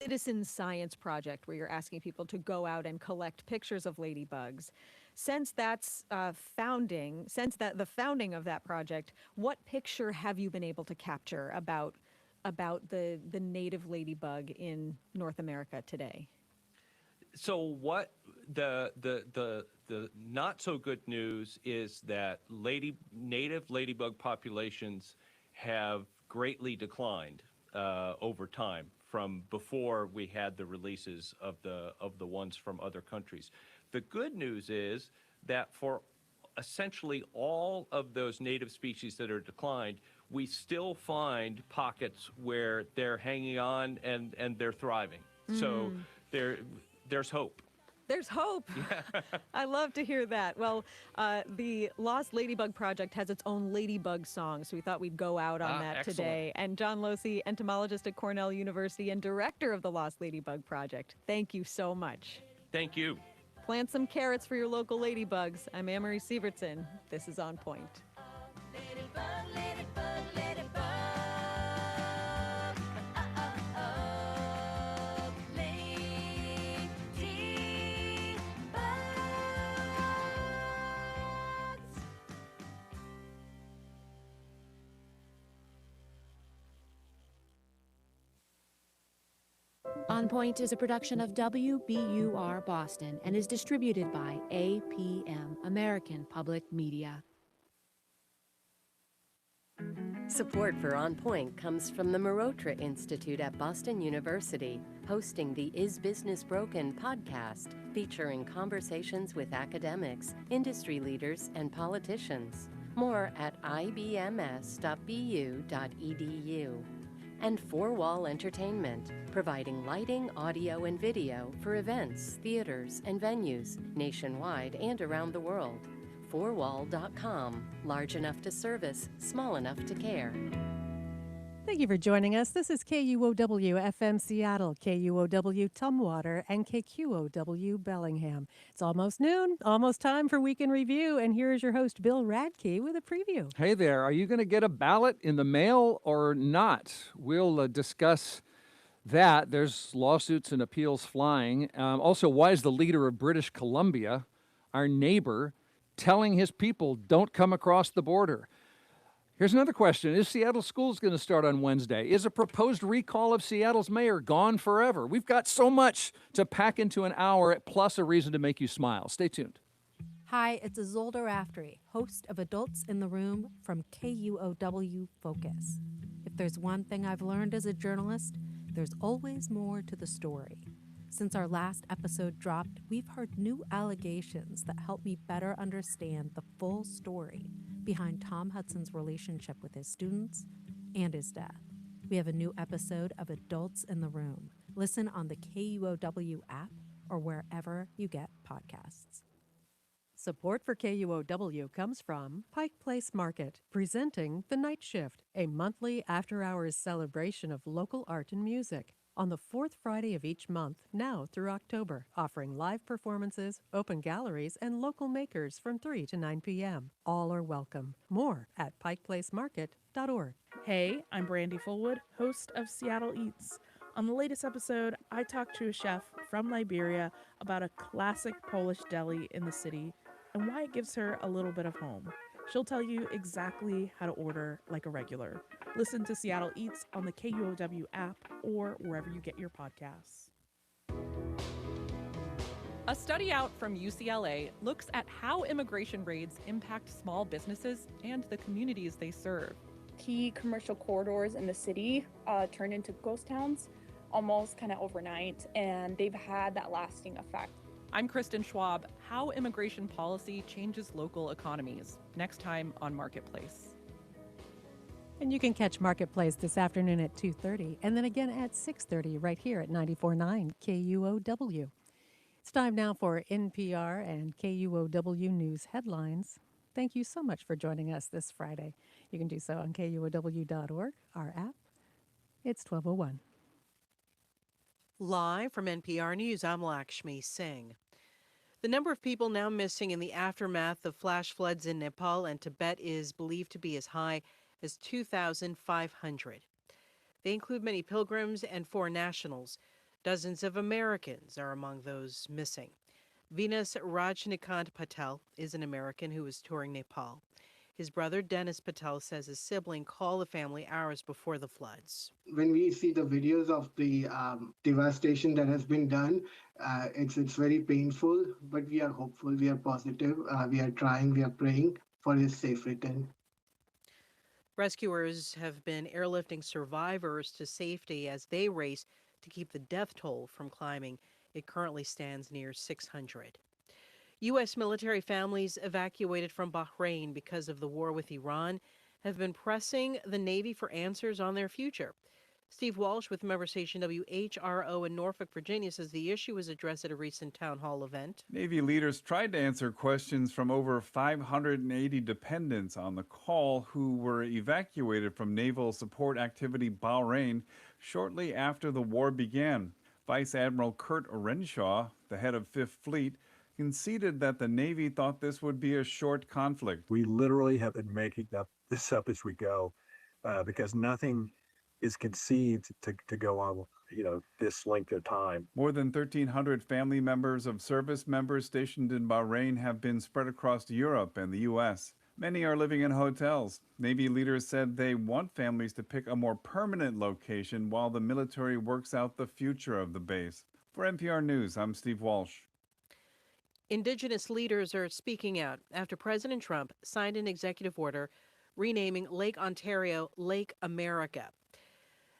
citizen science project where you're asking people to go out and collect pictures of ladybugs. Since that's since the founding of that project, what picture have you been able to capture about the native ladybug in North America today? So what the not so good news is that native ladybug populations have greatly declined over time from before we had the releases of the ones from other countries. The good news is that for essentially all of those native species that are declined, we still find pockets where they're hanging on and they're thriving. So there there's hope. There's hope. I love to hear that. Well, the Lost Ladybug Project has its own ladybug song, so we thought we'd go out on that Excellent. today. And John Losey, entomologist at Cornell University and director of the Lost Ladybug Project, thank you so much. Thank you. Plant some carrots for your local ladybugs. I'm Amory Sievertson. This is On Point. Ladybug, ladybug, ladybug. On Point is a production of WBUR Boston and is distributed by APM, American Public Media. Support for On Point comes from the Marotra Institute at Boston University, hosting the Is Business Broken podcast, featuring conversations with academics, industry leaders, and politicians. More at ibms.bu.edu. And Four Wall Entertainment, providing lighting, audio, and video for events, theaters, and venues nationwide and around the world. Fourwall.com, large enough to service, small enough to care. Thank you for joining us. This is KUOW FM Seattle, KUOW Tumwater, and KQOW Bellingham. It's almost noon, almost time for Week in Review, and here is your host, Bill Radke, with a preview. Hey there, are you going to get a ballot in the mail or not? We'll discuss that. There's lawsuits and appeals flying. Also, why is the leader of British Columbia, our neighbor, telling his people don't come across the border? Here's another question. Is Seattle schools going to start on Wednesday? Is a proposed recall of Seattle's mayor gone forever? We've got so much to pack into an hour, plus a reason to make you smile. Stay tuned. Hi, it's Isolde Raftery, host of Adults in the Room from KUOW Focus. If there's one thing I've learned as a journalist, there's always more to the story. Since our last episode dropped, we've heard new allegations that help me better understand the full story behind Tom Hudson's relationship with his students and his death. We have a new episode of Adults in the Room. Listen on the KUOW app or wherever you get podcasts. Support for KUOW comes from Pike Place Market, presenting The Night Shift, a monthly after-hours celebration of local art and music, on the fourth Friday of each month, now through October, offering live performances, open galleries, and local makers from 3 to 9 p.m. All are welcome. More at pikeplacemarket.org. Hey, I'm Brandy Fullwood, host of Seattle Eats. On the latest episode, I talked to a chef from Liberia about a classic Polish deli in the city and why it gives her a little bit of home. She'll tell you exactly how to order like a regular. Listen to Seattle Eats on the KUOW app or wherever you get your podcasts. A study out from UCLA looks at how immigration raids impact small businesses and the communities they serve. Key commercial corridors in the city turned into ghost towns almost kind of overnight, and they've had that lasting effect. I'm Kristen Schwab. How immigration policy changes local economies. Next time on Marketplace. And you can catch Marketplace this afternoon at 2:30 and then again at 6:30 right here at 94.9 KUOW. It's time now for NPR and KUOW News headlines. Thank you so much for joining us this Friday. You can do so on KUOW.org, our app. It's 12:01. Live from NPR News, I'm Lakshmi Singh. The number of people now missing in the aftermath of flash floods in Nepal and Tibet is believed to be as high as 2,500. They include many pilgrims and foreign nationals. Dozens of Americans are among those missing. Venus Rajnikant Patel is an American who was touring Nepal. His brother Dennis Patel says his sibling called the family hours before the floods. When we see the videos of the devastation that has been done, it's very painful, but we are hopeful, we are positive, we are trying, we are praying for his safe return. Rescuers have been airlifting survivors to safety as they race to keep the death toll from climbing. It currently stands near 600. U.S. military families evacuated from Bahrain because of the war with Iran have been pressing the Navy for answers on their future. Steve Walsh with member station WHRO in Norfolk, Virginia, says the issue was addressed at a recent town hall event. Navy leaders tried to answer questions from over 580 dependents on the call who were evacuated from Naval Support Activity Bahrain shortly after the war began. Vice Admiral Kurt Renshaw, the head of Fifth Fleet, conceded that the Navy thought this would be a short conflict. We literally have been making this up as we go because nothing is conceived to go on, this length of time. More than 1,300 family members of service members stationed in Bahrain have been spread across Europe and the U.S. Many are living in hotels. Navy leaders said they want families to pick a more permanent location while the military works out the future of the base. For NPR News, I'm Steve Walsh. Indigenous leaders are speaking out after President Trump signed an executive order renaming Lake Ontario Lake America.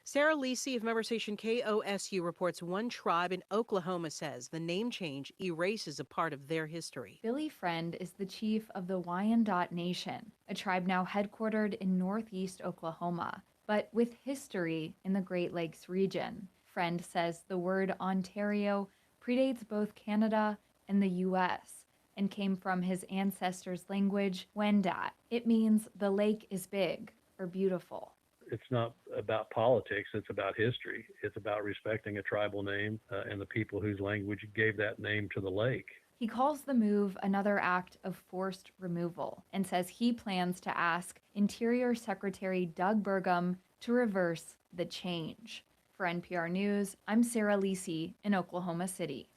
Sarah Lisi of member station KOSU reports one tribe in Oklahoma says the name change erases a part of their history. Billy Friend is the chief of the Wyandot Nation, a tribe now headquartered in northeast Oklahoma, but with history in the Great Lakes region. Friend says the word Ontario predates both Canada and the U.S. and came from his ancestors' language, Wendat. It means the lake is big or beautiful. It's not about politics, it's about history. It's about respecting a tribal name and the people whose language gave that name to the lake. He calls the move another act of forced removal and says he plans to ask Interior Secretary Doug Burgum to reverse the change. For NPR News, I'm Sarah Lisi in Oklahoma City.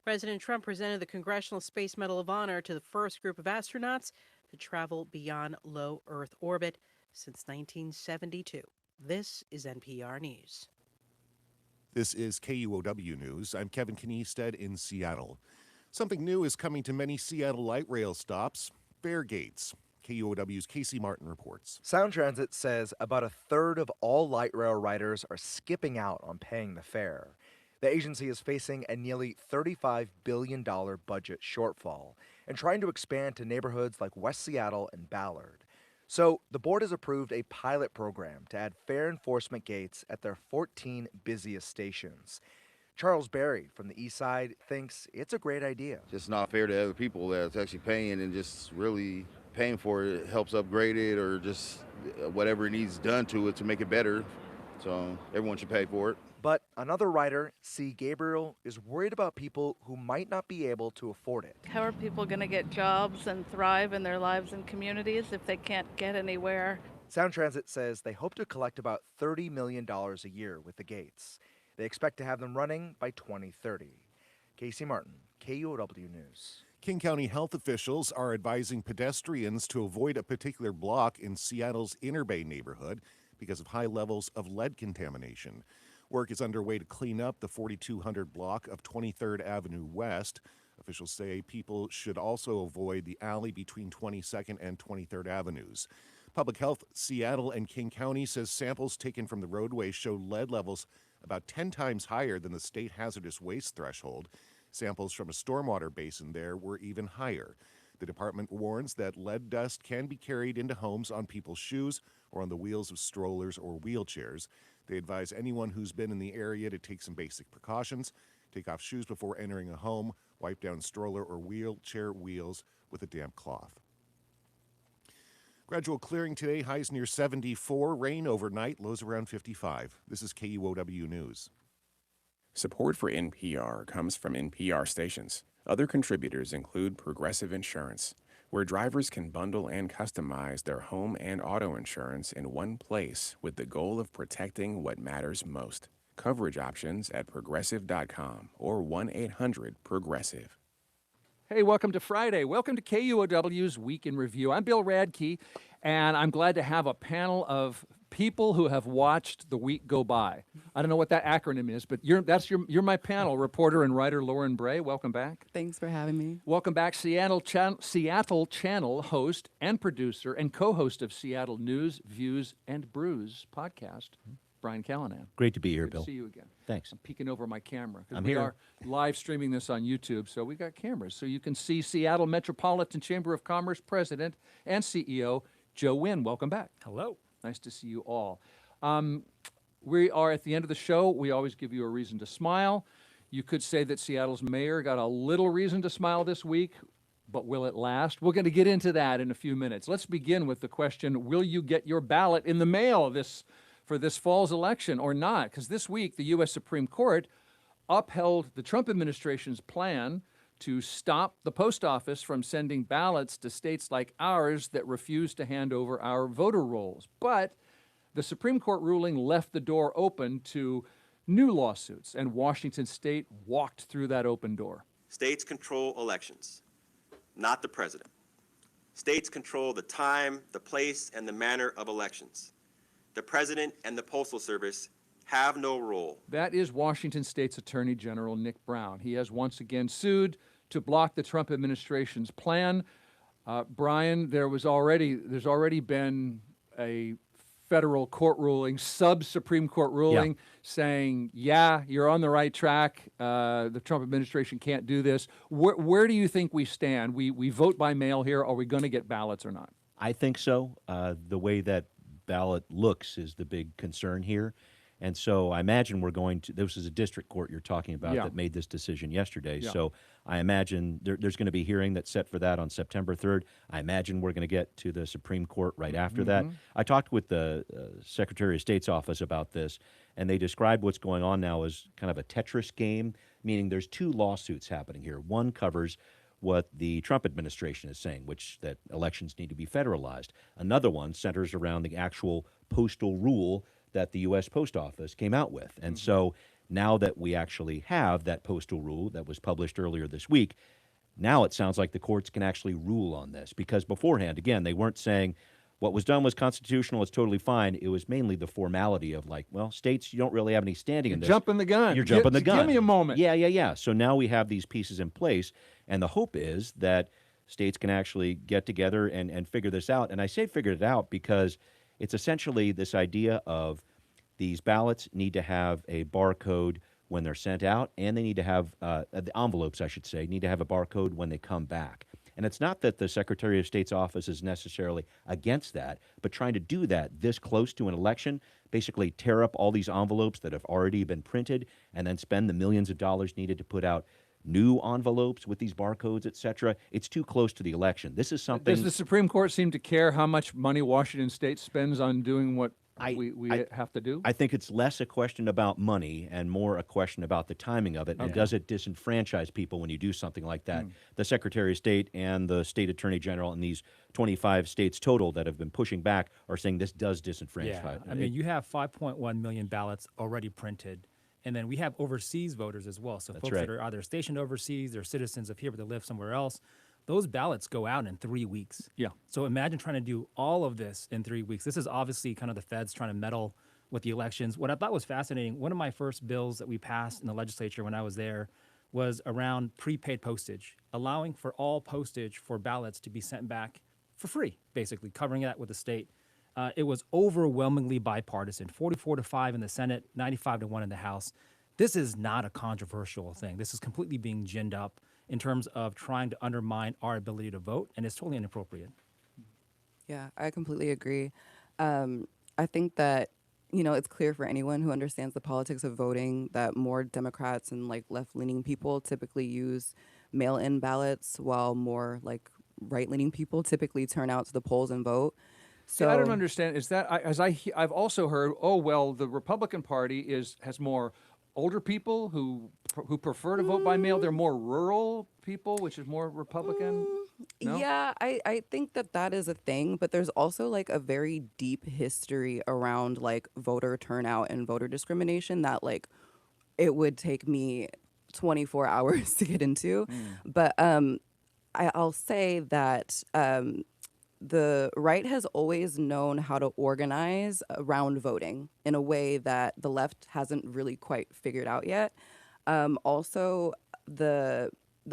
President Trump presented the Congressional Space Medal of Honor to the first group of astronauts to travel beyond low Earth orbit since 1972. This is NPR News. This is KUOW News. I'm Kevin Kniestead in Seattle. Something new is coming to many Seattle light rail stops, fare gates. KUOW's Casey Martin reports. Sound Transit says about a third of all light rail riders are skipping out on paying the fare. The agency is facing a nearly $35 billion budget shortfall and trying to expand to neighborhoods like West Seattle and Ballard. So the board has approved a pilot program to add fare enforcement gates at their 14 busiest stations. Charles Berry from the East Side thinks it's a great idea. Just not fair to other people that's actually paying and just really paying for it. It helps upgrade it or just whatever needs done to it to make it better. So everyone should pay for it. But another writer, C. Gabriel, is worried about people who might not be able to afford it. How are people going to get jobs and thrive in their lives and communities if they can't get anywhere? Sound Transit says they hope to collect about $30 million a year with the gates. They expect to have them running by 2030. Casey Martin, KUOW News. King County health officials are advising pedestrians to avoid a particular block in Seattle's Inner Bay neighborhood because of high levels of lead contamination. Work is underway to clean up the 4200 block of 23rd Avenue West. Officials say people should also avoid the alley between 22nd and 23rd Avenues. Public Health Seattle and King County says samples taken from the roadway show lead levels about 10 times higher than the state hazardous waste threshold. Samples from a stormwater basin there were even higher. The department warns that lead dust can be carried into homes on people's shoes or on the wheels of strollers or wheelchairs. They advise anyone who's been in the area to take some basic precautions, take off shoes before entering a home, wipe down stroller or wheelchair wheels with a damp cloth. Gradual clearing today, highs near 74, rain overnight, lows around 55. This is KUOW News. Support for NPR comes from NPR stations. Other contributors include Progressive Insurance, where drivers can bundle and customize their home and auto insurance in one place with the goal of protecting what matters most. Coverage options at progressive.com or 1-800-PROGRESSIVE. Hey, welcome to Friday. Welcome to KUOW's Week in Review. I'm Bill Radke, and I'm glad to have a panel of people who have watched the week go by. I don't know what that acronym is, but you're my panel, reporter and writer Lauryn Bray. Welcome back. Thanks for having me. Welcome back, Seattle Channel host and producer and co-host of Seattle News, Views, and Brews podcast, Brian Callanan. Great to be here, Good Bill. to see you again. Thanks. I'm peeking over my camera. 'Cause I'm we here. are live streaming this on YouTube, so we got cameras. So you can see Seattle Metropolitan Chamber of Commerce President and CEO Joe Nguyen. Welcome back. Hello. Nice to see you all. We are at the end of the show. We always give you a reason to smile. You could say that Seattle's mayor got a little reason to smile this week, but will it last? We're going to get into that in a few minutes. Let's begin with the question, will you get your ballot in the mail for this fall's election or not? Because this week, the U.S. Supreme Court upheld the Trump administration's plan to stop the post office from sending ballots to states like ours that refuse to hand over our voter rolls. But the Supreme Court ruling left the door open to new lawsuits, and Washington State walked through that open door. States control elections, not the president. States control the time, the place, and the manner of elections. The president and the Postal Service have no role. That is Washington State's Attorney General Nick Brown. He has once again sued to block the Trump administration's plan. Brian, there's already been a federal court ruling, sub-Supreme Court ruling, saying, yeah, you're on the right track. The Trump administration can't do this. Where do you think we stand? We vote by mail here. Are we going to get ballots or not? I think so. The way that ballot looks is the big concern here. And so I imagine this is a district court you're talking about that made this decision yesterday. Yeah. So I imagine there's going to be a hearing that's set for that on September 3rd. I imagine we're going to get to the Supreme Court right after that. I talked with the Secretary of State's office about this, and they described what's going on now as kind of a Tetris game, meaning there's two lawsuits happening here. One covers what the Trump administration is saying, which that elections need to be federalized. Another one centers around the actual postal rule that the U.S. Post Office came out with. And so now that we actually have that postal rule that was published earlier this week, now it sounds like the courts can actually rule on this. Because beforehand, again, they weren't saying what was done was constitutional, it's totally fine. It was mainly the formality of like, well, states, you don't really have any standing in this. Jumping the gun. You're jumping the gun. Give me a moment. Yeah. So now we have these pieces in place, and the hope is that states can actually get together and figure this out. And I say figure it out because it's essentially this idea of these ballots need to have a barcode when they're sent out, and they need to have, the envelopes, I should say, need to have a barcode when they come back. And it's not that the Secretary of State's office is necessarily against that, but trying to do that this close to an election, basically tear up all these envelopes that have already been printed and then spend the millions of dollars needed to put out new envelopes with these barcodes, et cetera. It's too close to the election. This is something. Does the Supreme Court seem to care how much money Washington State spends on doing what we have to do? I think it's less a question about money and more a question about the timing of it. And does it disenfranchise people when you do something like that? The Secretary of State and the State Attorney General in these 25 states total that have been pushing back are saying this does disenfranchise. Yeah. I mean, you have 5.1 million ballots already printed. And then we have overseas voters as well. So folks that are either stationed overseas, they're citizens of here, but they live somewhere else. Those ballots go out in 3 weeks. Yeah. So imagine trying to do all of this in 3 weeks. This is obviously kind of the feds trying to meddle with the elections. What I thought was fascinating, one of my first bills that we passed in the legislature when I was there was around prepaid postage, allowing for all postage for ballots to be sent back for free, basically, covering that with the state. It was overwhelmingly bipartisan, 44-5 in the Senate, 95-1 in the House. This is not a controversial thing. This is completely being ginned up in terms of trying to undermine our ability to vote, and it's totally inappropriate. Yeah, I completely agree. I think that, it's clear for anyone who understands the politics of voting that more Democrats and left-leaning people typically use mail-in ballots, while more right-leaning people typically turn out to the polls and vote. So I don't understand. Is that I've also heard? Oh well, the Republican Party has more older people who who prefer to vote by mail? They're more rural people, which is more Republican. No? Yeah, I think that that is a thing, but there's also like a very deep history around like voter turnout and voter discrimination that like it would take me 24 hours to get into. But I'll say that the right has always known how to organize around voting in a way that the left hasn't really quite figured out yet. Also, the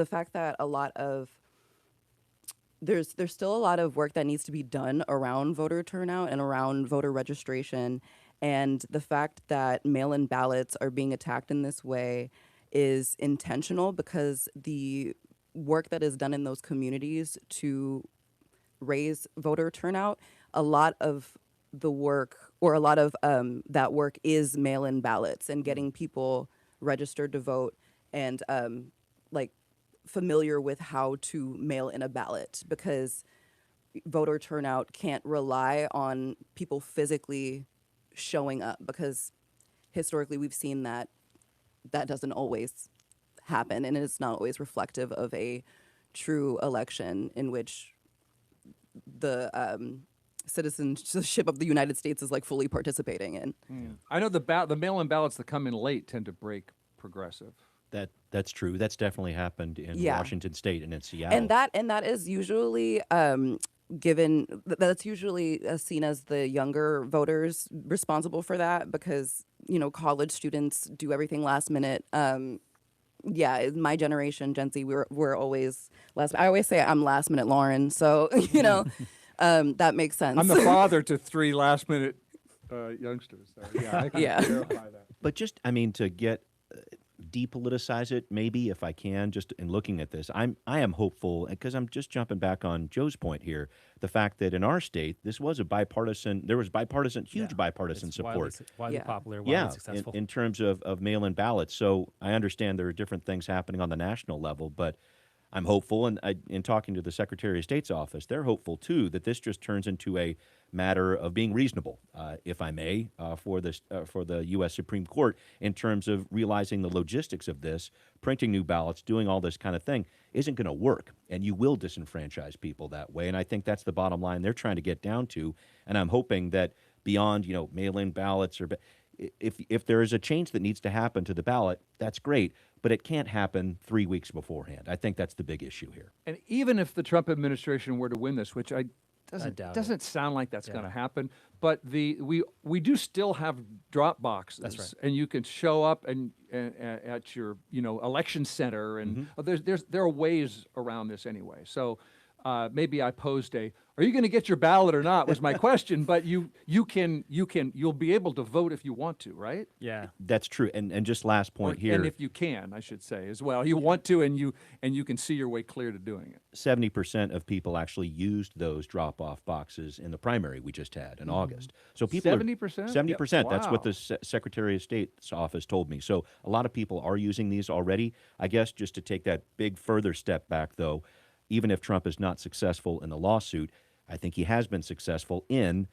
fact that a lot of there's still a lot of work that needs to be done around voter turnout and around voter registration, and the fact that mail-in ballots are being attacked in this way is intentional because the work that is done in those communities to raise voter turnout, a lot of the work or a lot of that work is mail-in ballots and getting people registered to vote and like familiar with how to mail in a ballot, because voter turnout can't rely on people physically showing up, because historically we've seen that that doesn't always happen and it's not always reflective of a true election in which the citizenship of the United States is like fully participating in. I know the mail-in ballots that come in late tend to break progressive. That's true. That's definitely happened in Yeah. Washington State and in Seattle. And that is usually that's usually seen as the younger voters responsible for that, because college students do everything last minute. Yeah, my generation, Gen Z, we're always last. I always say I'm last minute Lauren, so that makes sense. I'm the father to 3 last-minute youngsters. So yeah, I can verify that. But just, I mean, to get depoliticize it, maybe if I can, just in looking at this, I am hopeful, because I'm just jumping back on Joe's point here, the fact that in our state this was huge bipartisan support. Widely popular, widely successful. In terms of mail-in ballots. So I understand there are different things happening on the national level, but I'm hopeful, and in talking to the Secretary of State's office, they're hopeful too that this just turns into a matter of being reasonable, if I may, for the U.S. Supreme Court in terms of realizing the logistics of this. Printing new ballots, doing all this kind of thing isn't going to work, and you will disenfranchise people that way. And I think that's the bottom line they're trying to get down to. And I'm hoping that beyond mail-in ballots, or if there is a change that needs to happen to the ballot, that's great. But it can't happen 3 weeks beforehand. I think that's the big issue here. And even if the Trump administration were to win this, which doubt doesn't sound like that's going to happen, but we do still have drop boxes. That's right. And you can show up and at your election center, and there are ways around this anyway. So maybe I posed are you going to get your ballot or not was my question, but you'll be able to vote if you want to, right? Yeah, that's true. And just last point here, and if you can, I should say as well, you want to, and you can see your way clear to doing it. 70% of people actually used those drop-off boxes in the primary we just had in August. So people 70%? 70%. Yep. That's what Wow. the Secretary of State's office told me. So a lot of people are using these already. I guess just to take that big further step back, though, even if Trump is not successful in the lawsuit, I think he has been successful in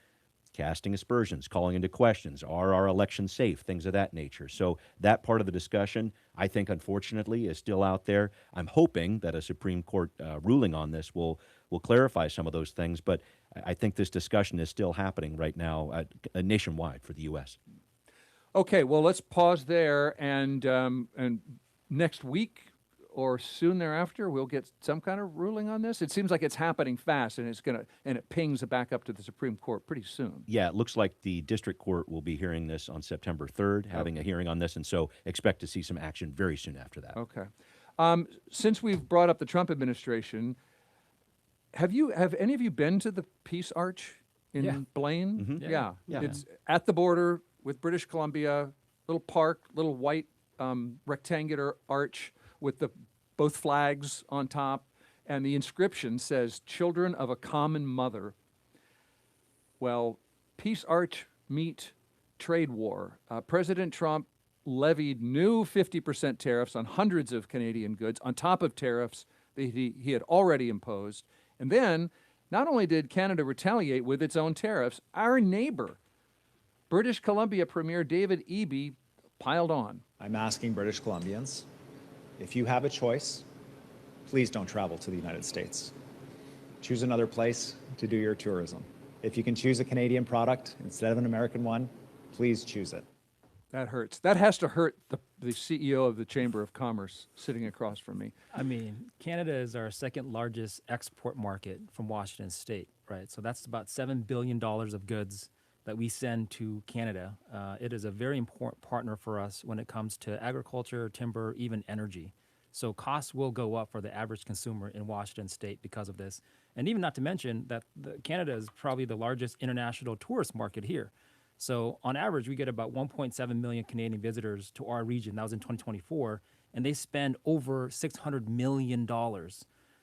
casting aspersions, calling into questions, are our elections safe, things of that nature. So that part of the discussion, I think, unfortunately, is still out there. I'm hoping that a Supreme Court ruling on this will clarify some of those things, but I think this discussion is still happening right now nationwide for the U.S. Okay, well, let's pause there, and next week or soon thereafter, we'll get some kind of ruling on this. It seems like it's happening fast, and it pings back up to the Supreme Court pretty soon. Yeah, it looks like the district court will be hearing this on September 3rd, having a hearing on this, and so expect to see some action very soon after that. Okay. Since we've brought up the Trump administration, have any of you been to the Peace Arch in Blaine? Mhm. Yeah. Yeah. It's at the border with British Columbia, little park, little white rectangular arch with both flags on top, and the inscription says, "Children of a Common Mother." Well, Peace Arch meet trade war. President Trump levied new 50% tariffs on hundreds of Canadian goods on top of tariffs that he had already imposed. And then, not only did Canada retaliate with its own tariffs, our neighbor, British Columbia Premier David Eby, piled on. I'm asking British Columbians If you have a choice, please don't travel to the United States. Choose another place to do your tourism. If you can choose a Canadian product instead of an American one, please choose it. That hurts. That has to hurt the CEO of the Chamber of Commerce sitting across from me. I mean, Canada is our second largest export market from Washington State, right? So that's about $7 billion of goods that we send to Canada. It is a very important partner for us when it comes to agriculture, timber, even energy. So costs will go up for the average consumer in Washington State because of this. And even not to mention that Canada is probably the largest international tourist market here. So on average, we get about 1.7 million Canadian visitors to our region. That was in 2024, and they spend over $600 million.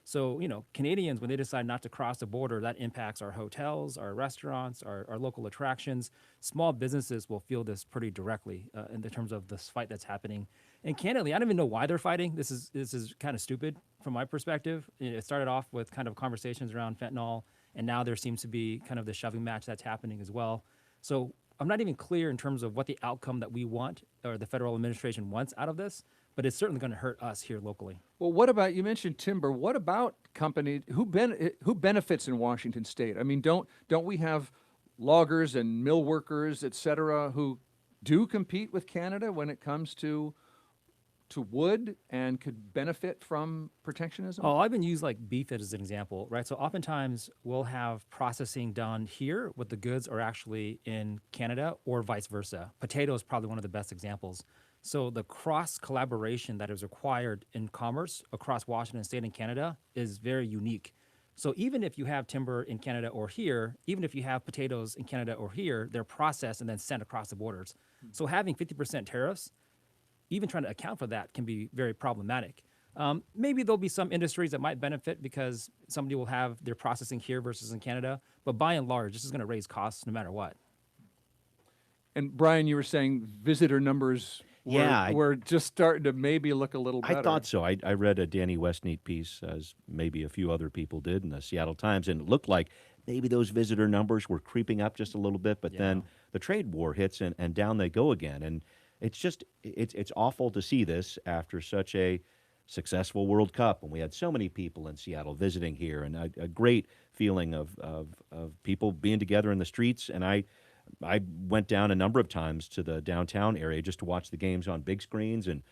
So, you know, Canadians, when they decide not to cross the border, that impacts our hotels, our restaurants, our local attractions. Small businesses will feel this pretty directly in terms of this fight that's happening. And candidly, I don't even know why they're fighting. This is kind of stupid from my perspective. It started off with kind of conversations around fentanyl, and now there seems to be kind of the shoving match that's happening as well. So I'm not even clear in terms of what the outcome that we want or the federal administration wants out of this, but it's certainly going to hurt us here locally. Well, what about, you mentioned timber, what about companies, who benefits in Washington State? I mean, don't we have loggers and mill workers, et cetera, who do compete with Canada when it comes to wood and could benefit from protectionism? Oh, I've been used like beef as an example, right? So oftentimes we'll have processing done here with the goods are actually in Canada or vice versa. Potato is probably one of the best examples. So the cross collaboration that is required in commerce across Washington State and Canada is very unique. So even if you have timber in Canada or here, even if you have potatoes in Canada or here, they're processed and then sent across the borders. So having 50% tariffs, even trying to account for that can be very problematic. Maybe there'll be some industries that might benefit because somebody will have their processing here versus in Canada. But by and large, this is going to raise costs no matter what. And Brian, you were saying visitor numbers were just starting to maybe look a little better. I thought so. I read a Danny Westneat piece, as maybe a few other people did, in the Seattle Times, and it looked like maybe those visitor numbers were creeping up just a little bit, but then the trade war hits and down they go again. And it's just, it's awful to see this after such a successful World Cup, and we had so many people in Seattle visiting here, and a great feeling of people being together in the streets. And I went down a number of times to the downtown area just to watch the games on big screens, and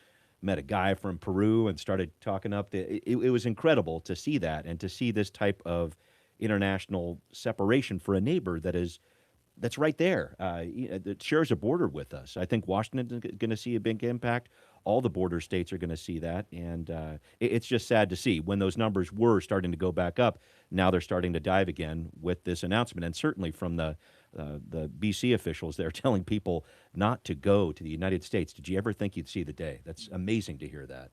met a guy from Peru and started talking up. It was incredible to see that, and to see this type of international separation for a neighbor that's right there, that shares a border with us. I think Washington is going to see a big impact. All the border states are going to see that, and it's just sad to see when those numbers were starting to go back up. Now they're starting to dive again with this announcement, and certainly from the BC officials, they're telling people not to go to the United States. Did you ever think you'd see the day? That's amazing to hear that.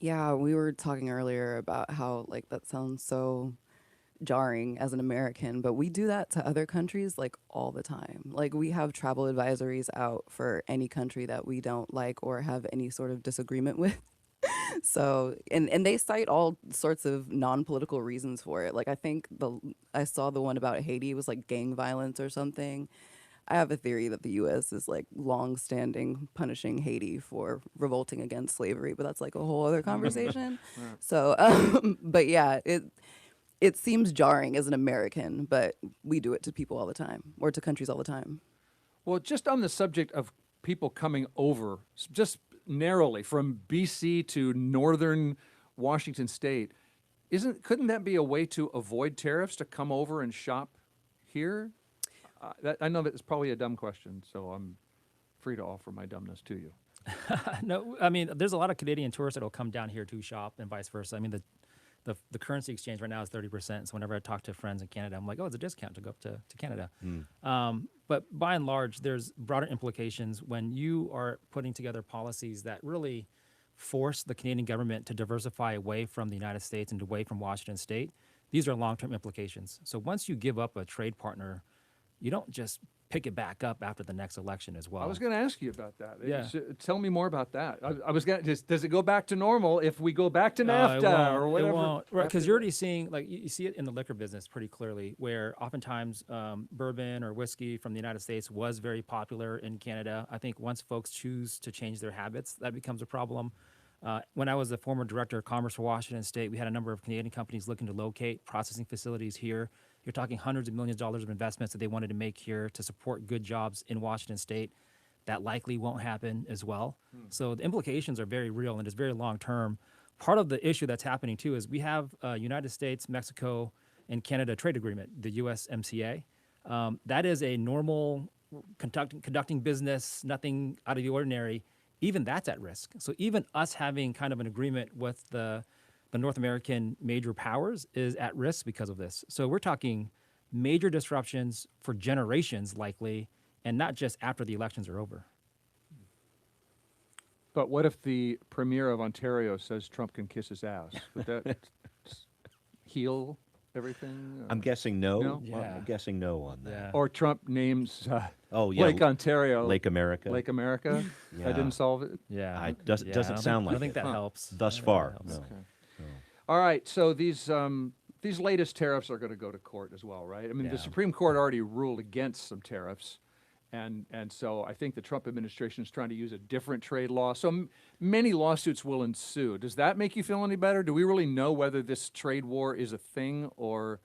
Yeah, we were talking earlier about how like that sounds so jarring as an American, but we do that to other countries like all the time. Like we have travel advisories out for any country that we don't like or have any sort of disagreement with. So, and they cite all sorts of non-political reasons for it. Like I think I saw the one about Haiti was like gang violence or something. I have a theory that the U.S. is like long-standing punishing Haiti for revolting against slavery, but that's like a whole other conversation. So, but yeah, it seems jarring as an American, but we do it to people all the time, or to countries all the time. Well, just on the subject of people coming over, just narrowly from BC to northern Washington State, couldn't that be a way to avoid tariffs, to come over and shop here? I know that it's probably a dumb question, so I'm free to offer my dumbness to you. No, I mean, there's a lot of Canadian tourists that will come down here to shop and vice versa. I mean, the currency exchange right now is 30%. So whenever I talk to friends in Canada, I'm like, oh, it's a discount to go up to Canada. But by and large, there's broader implications when you are putting together policies that really force the Canadian government to diversify away from the United States and away from Washington State. These are long-term implications. So once you give up a trade partner, you don't just pick it back up after the next election as well. I was going to ask you about that. Yeah. Tell me more about that. I was going to does it go back to normal if we go back to NAFTA or whatever? It won't. Right, because you're already seeing, like, you see it in the liquor business pretty clearly, where oftentimes bourbon or whiskey from the United States was very popular in Canada. I think once folks choose to change their habits, that becomes a problem. When I was the former director of commerce for Washington State, we had a number of Canadian companies looking to locate processing facilities here. You're talking hundreds of millions of dollars of investments that they wanted to make here to support good jobs in Washington State. That likely won't happen as well. So the implications are very real and it's very long term. Part of the issue that's happening too is we have United States, Mexico, and Canada trade agreement, the USMCA. That is a normal conducting business, nothing out of the ordinary. Even that's at risk. So even us having kind of an agreement with the North American major powers is at risk because of this. So we're talking major disruptions for generations likely, and not just after the elections are over. But what if the premier of Ontario says Trump can kiss his ass? Would that heal everything? I'm guessing no. No? Well, I'm guessing no on that. Or Trump names Lake Lake Ontario. Lake America. Lake America? Yeah. That didn't solve it? Doesn't sound like I don't think it. that helps. Thus far, no. Okay. All right, so these latest tariffs are going to go to court as well, right? I mean, the Supreme Court already ruled against some tariffs, and so I think the Trump administration is trying to use a different trade law. So many lawsuits will ensue. Does that make you feel any better? Do we really know whether this trade war is a thing or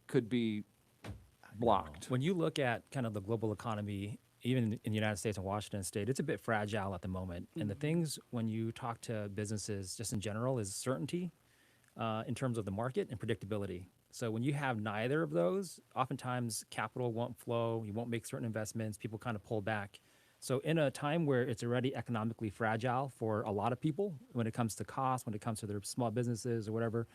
could be blocked? When you look at kind of the global economy, even in the United States and Washington State, it's a bit fragile at the moment. And the things when you talk to businesses just in general is certainty in terms of the market and predictability. So when you have neither of those, oftentimes capital won't flow, you won't make certain investments, people kind of pull back. So in a time where it's already economically fragile for a lot of people when it comes to cost, when it comes to their small businesses or whatever,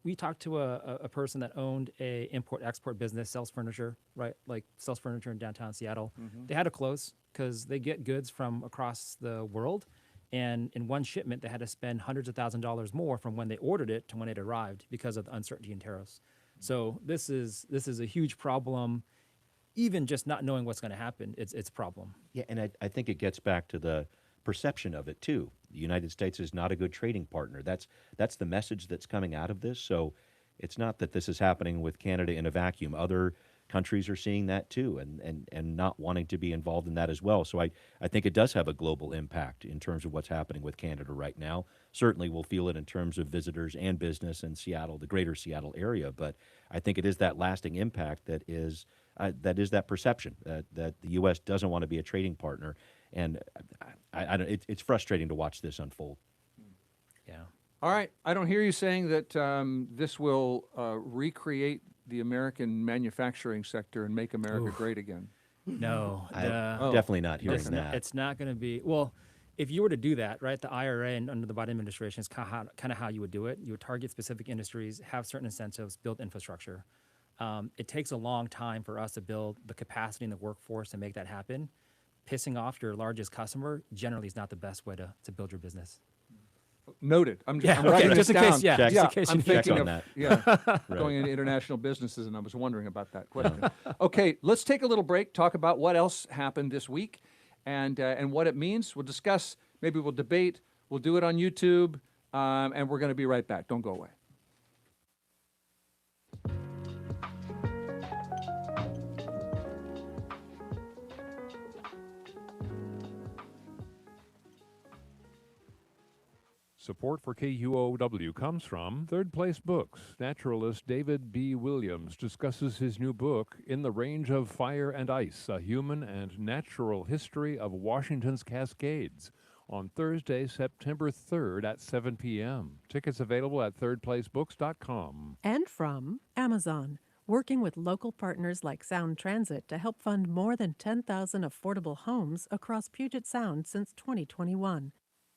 we talked to a person that owned a import-export business, sells furniture, right? Like sells furniture in downtown Seattle. They had to close because they get goods from across the world. And in one shipment, they had to spend hundreds of thousands of dollars more from when they ordered it to when it arrived because of the uncertainty in tariffs. So this is a huge problem. Even just not knowing what's going to happen, it's a problem. Yeah, and I think it gets back to the perception of it too. The United States is not a good trading partner. That's the message that's coming out of this. So it's not that this is happening with Canada in a vacuum. Other countries are seeing that too and not wanting to be involved in that as well. So I think it does have a global impact in terms of what's happening with Canada right now. Certainly we'll feel it in terms of visitors and business in Seattle, the greater Seattle area. But I think it is that lasting impact that is that perception that the U.S. doesn't want to be a trading partner. And it's frustrating to watch this unfold. Yeah. All right. I don't hear you saying that this will recreate the American manufacturing sector and make America great again. No. Definitely not hearing that. It's not going to be, well, if you were to do that, right, the IRA and under the Biden administration is kind of how you would do it. You would target specific industries, have certain incentives, build infrastructure. It takes a long time for us to build the capacity in the workforce to make that happen. Pissing off your largest customer generally is not the best way to build your business. Noted. I'm okay, writing just this in down. case, just in case I'm you thinking check of on that. going into international businesses, and I was wondering about that question. Okay, let's take a little break, talk about what else happened this week and what it means. We'll discuss, maybe we'll debate, we'll do it on YouTube, and we're going to be right back. Don't go away. Support for KUOW comes from Third Place Books. Naturalist David B. Williams discusses his new book, In the Range of Fire and Ice, A Human and Natural History of Washington's Cascades, on Thursday, September 3rd at 7 p.m. Tickets available at thirdplacebooks.com. And from Amazon, working with local partners like Sound Transit to help fund more than 10,000 affordable homes across Puget Sound since 2021.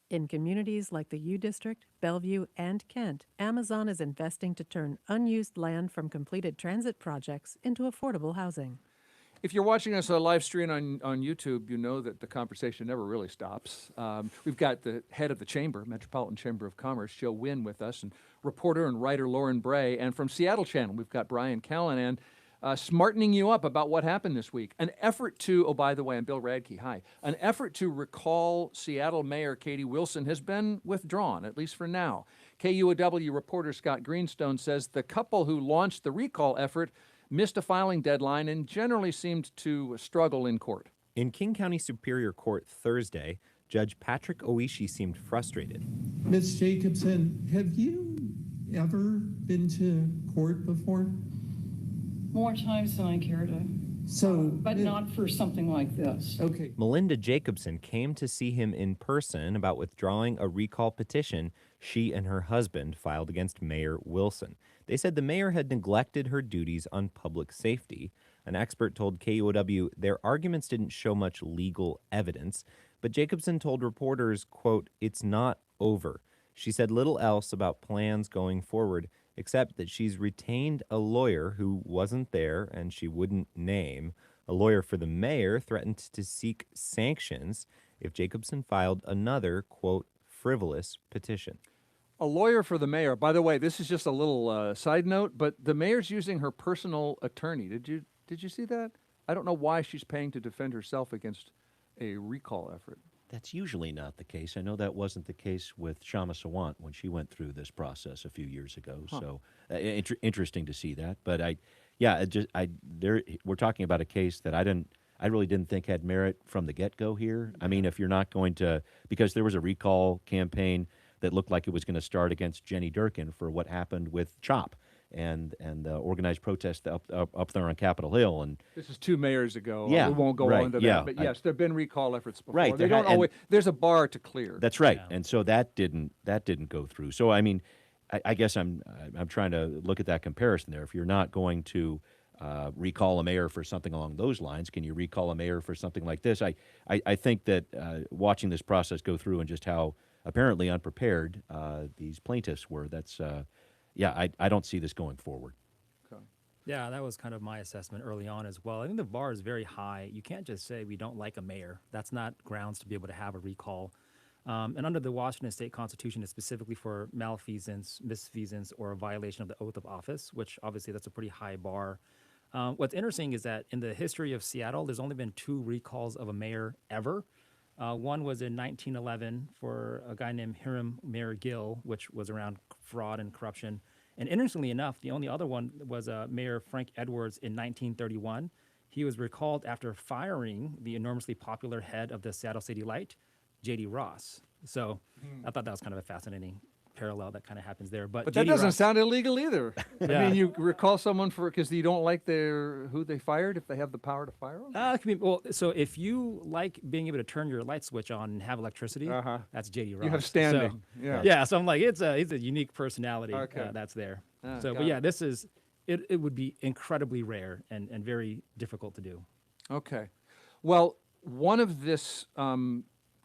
In communities like the U District, Bellevue, and Kent, Amazon is investing to turn unused land from completed transit projects into affordable housing. If you're watching us on a live stream on YouTube, you know that the conversation never really stops. We've got the head of the chamber, Metropolitan Chamber of Commerce, Nguyen, with us, and reporter and writer Lauryn Bray. And from Seattle Channel, we've got Brian Callanan smartening you up about what happened this week. An effort to, oh, by the way, I'm Bill Radke, hi. An effort to recall Seattle Mayor Katie Wilson has been withdrawn, at least for now. KUOW reporter Scott Greenstone says the couple who launched the recall effort missed a filing deadline and generally seemed to struggle in court. In King County Superior Court Thursday, Judge Patrick Oishi seemed frustrated. Ms. Jacobson, have you ever been to court before? More times than I care to. But not for something like this. Okay. Melinda Jacobson came to see him in person about withdrawing a recall petition she and her husband filed against Mayor Wilson. They said the mayor had neglected her duties on public safety. An expert told KUOW their arguments didn't show much legal evidence, but Jacobson told reporters, quote, "It's not over." She said little else about plans going forward, except that she's retained a lawyer who wasn't there and she wouldn't name. A lawyer for the mayor threatened to seek sanctions if Jacobson filed another, quote, frivolous petition. A lawyer for the mayor. By the way, this is just a little side note, but the mayor's using her personal attorney. Did you see that? I don't know why she's paying to defend herself against a recall effort. That's usually not the case. I know that wasn't the case with Shama Sawant when she went through this process a few years ago. Huh. So interesting to see that. But we're talking about a case that I really didn't think had merit from the get-go here. I mean, if you're not going to, because there was a recall campaign that looked like it was going to start against Jenny Durkin for what happened with CHOP and the organized protest up there on Capitol Hill. And this is 2 mayors ago. Yeah, we won't go right, on to yeah, that. But yes, there have been recall efforts before. Right, They don't always. There's a bar to clear. That's right, and so that didn't go through. So I mean, I guess I'm trying to look at that comparison there. If you're not going to recall a mayor for something along those lines, can you recall a mayor for something like this? I think that watching this process go through and just how apparently unprepared these plaintiffs were, I don't see this going forward. Yeah, that was kind of my assessment early on as well. I think the bar is very high. You can't just say we don't like a mayor. That's not grounds to be able to have a recall. And under the Washington State Constitution, it's specifically for malfeasance, misfeasance, or a violation of the oath of office, which obviously that's a pretty high bar. What's interesting is that in the history of Seattle, there's only been 2 recalls of a mayor ever. One was in 1911 for a guy named Hiram Mayor Gill, which was around fraud and corruption. And interestingly enough, the only other one was Mayor Frank Edwards in 1931. He was recalled after firing the enormously popular head of the Seattle City Light, J.D. Ross. So I thought that was kind of a fascinating parallel that kind of happens there. But that J.D. doesn't Ross, sound illegal either. Yeah. I mean, you recall someone because you don't like who they fired if they have the power to fire them? so if you like being able to turn your light switch on and have electricity, that's J.D. Ross. You have standing. So, yeah. So I'm like, it's a unique personality that's there. But yeah, this is, it would be incredibly rare and very difficult to do. Okay. Well, one of this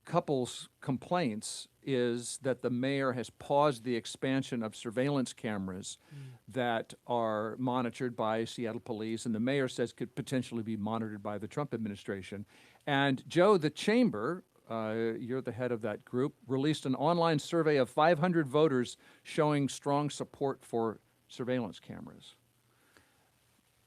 couple's complaints is that the mayor has paused the expansion of surveillance cameras that are monitored by Seattle police, and the mayor says could potentially be monitored by the Trump administration. And Joe, the chamber, you're the head of that group, released an online survey of 500 voters showing strong support for surveillance cameras.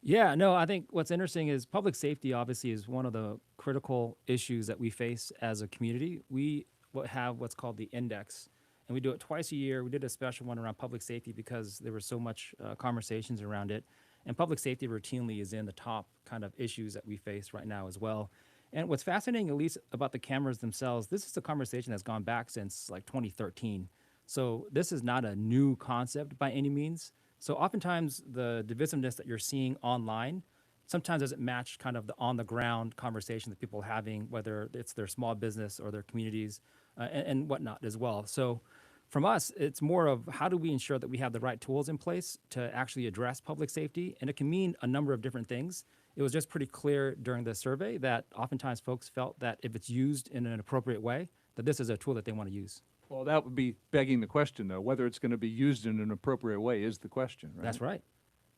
Yeah, no, I think what's interesting is public safety obviously is one of the critical issues that we face as a community. We have what's called the index, and we do it twice a year. We did a special one around public safety because there was so much conversations around it. And public safety routinely is in the top kind of issues that we face right now as well. And what's fascinating, at least about the cameras themselves, this is a conversation that's gone back since like 2013. So this is not a new concept by any means. So oftentimes the divisiveness that you're seeing online sometimes doesn't match kind of the on-the-ground conversation that people are having, whether it's their small business or their communities and whatnot as well. So from us, it's more of how do we ensure that we have the right tools in place to actually address public safety? And it can mean a number of different things. It was just pretty clear during the survey that oftentimes folks felt that if it's used in an appropriate way, that this is a tool that they want to use. Well, that would be begging the question, though. Whether it's going to be used in an appropriate way is the question, right? That's right.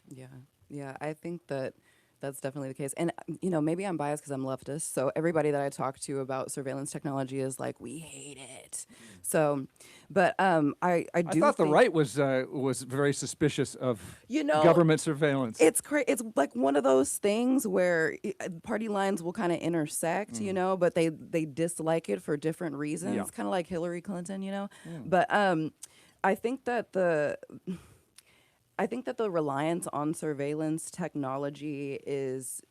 Yeah, I think that that's definitely the case. And, maybe I'm biased because I'm leftist. So everybody that I talk to about surveillance technology is like, we hate it. So, but I thought the right was very suspicious of government surveillance. It's it's like one of those things where party lines will kind of intersect, but they dislike it for different reasons, kind of like Hillary Clinton, But I think that the reliance on surveillance technology is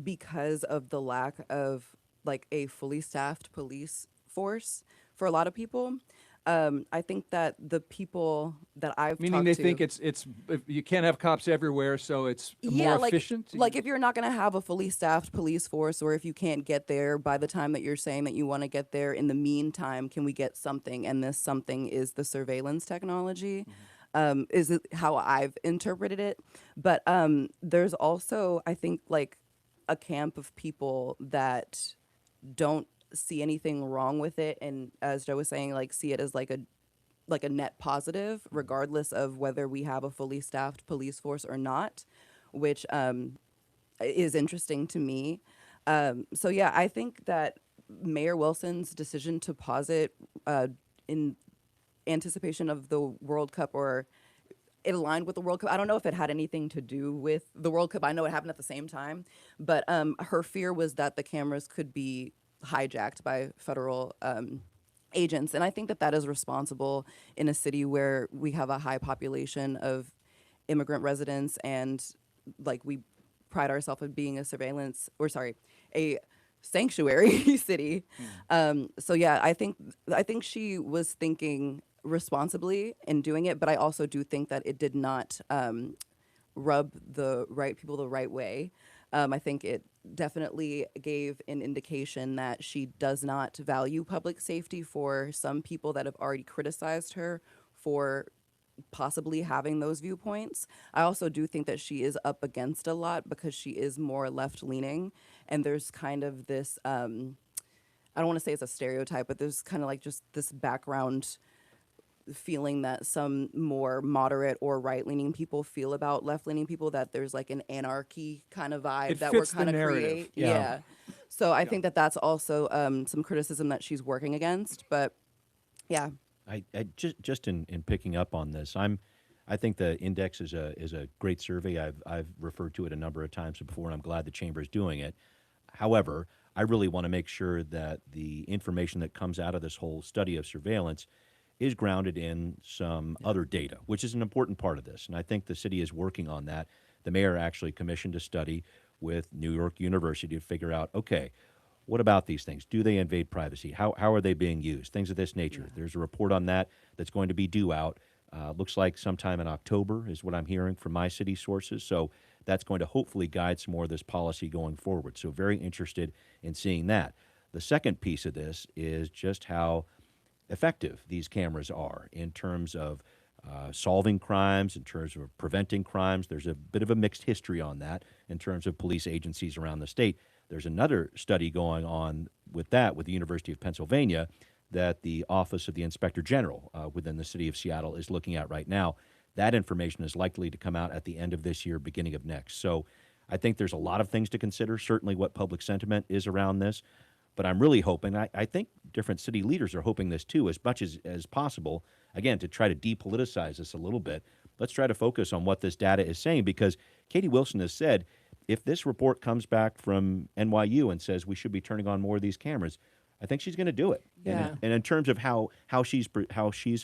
because of the lack of like a fully staffed police force for a lot of people. I think that the people that I've Meaning talked they to, think it's you can't have cops everywhere, so it's more like efficient. like if you're not going to have a fully staffed police force, or if you can't get there by the time that you're saying that you want to get there, in the meantime, can we get something? And this something is the surveillance technology. Is it how I've interpreted it? But there's also, I think, like a camp of people that don't see anything wrong with it, and as Joe was saying, like see it as like a net positive, regardless of whether we have a fully staffed police force or not, which is interesting to me. So yeah, I think that Mayor Wilson's decision to pause it in anticipation of the World Cup, or it aligned with the World Cup. I don't know if it had anything to do with the World Cup. I know it happened at the same time, but her fear was that the cameras could be hijacked by federal agents. And I think that that is responsible in a city where we have a high population of immigrant residents, and like we pride ourselves on being a sanctuary city. So yeah, I think she was thinking responsibly in doing it, but I also do think that it did not rub the right people the right way. I think it definitely gave an indication that she does not value public safety for some people that have already criticized her for possibly having those viewpoints. I also do think that she is up against a lot because she is more left-leaning, and there's kind of this, I don't want to say it's a stereotype, but there's kind of like just this background feeling that some more moderate or right-leaning people feel about left-leaning people, that there's like an anarchy kind of vibe It that we're fits the kind of narrative. create. Yeah. So I think that that's also some criticism that she's working against. But yeah. I just in picking up on this, I think the index is a great survey. I've referred to it a number of times before, and I'm glad the chamber is doing it. However, I really want to make sure that the information that comes out of this whole study of surveillance is grounded in some other data, which is an important part of this. And I think the city is working on that. The mayor actually commissioned a study with New York University to figure out, okay, what about these things? Do they invade privacy? How are they being used? Things of this nature. Yeah. There's a report on that that's going to be due out. Looks like sometime in October is what I'm hearing from my city sources. So that's going to hopefully guide some more of this policy going forward. So very interested in seeing that. The second piece of this is just how effective these cameras are in terms of solving crimes, in terms of preventing crimes. There's a bit of a mixed history on that in terms of police agencies around the state. There's another study going on with that with the University of Pennsylvania that the Office of the Inspector General within the city of Seattle is looking at right now. That information is likely to come out at the end of this year, beginning of next. So I think there's a lot of things to consider, certainly what public sentiment is around this. But I'm really hoping, I think different city leaders are hoping this too, as much as possible, again, to try to depoliticize this a little bit. Let's try to focus on what this data is saying, because Katie Wilson has said, if this report comes back from NYU and says we should be turning on more of these cameras, I think she's going to do it. Yeah. And in terms of how she's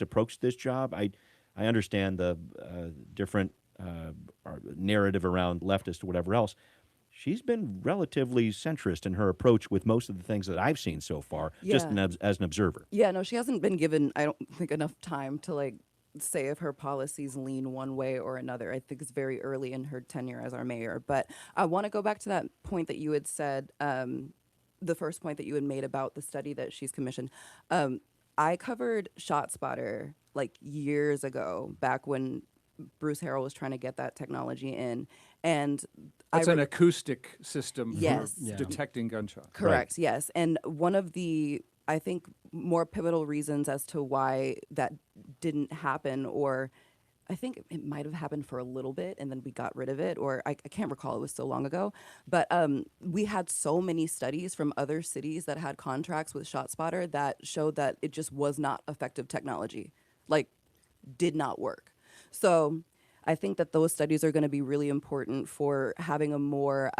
approached this job, I understand the different narrative around leftist or whatever else. She's been relatively centrist in her approach with most of the things that I've seen so far, just as an observer. Yeah, no, she hasn't been given, I don't think, enough time to like say if her policies lean one way or another. I think it's very early in her tenure as our mayor. But I want to go back to that point that you had said, the first point that you had made about the study that she's commissioned. I covered ShotSpotter like years ago, back when Bruce Harrell was trying to get that technology in. And that's an acoustic system yes. for detecting gunshots. Correct, right. Yes. And one of the, I think, more pivotal reasons as to why that didn't happen, or I think it might have happened for a little bit and then we got rid of it, or I can't recall, it was so long ago. But we had so many studies from other cities that had contracts with ShotSpotter that showed that it just was not effective technology, like did not work. So I think that those studies are going to be really important for having a more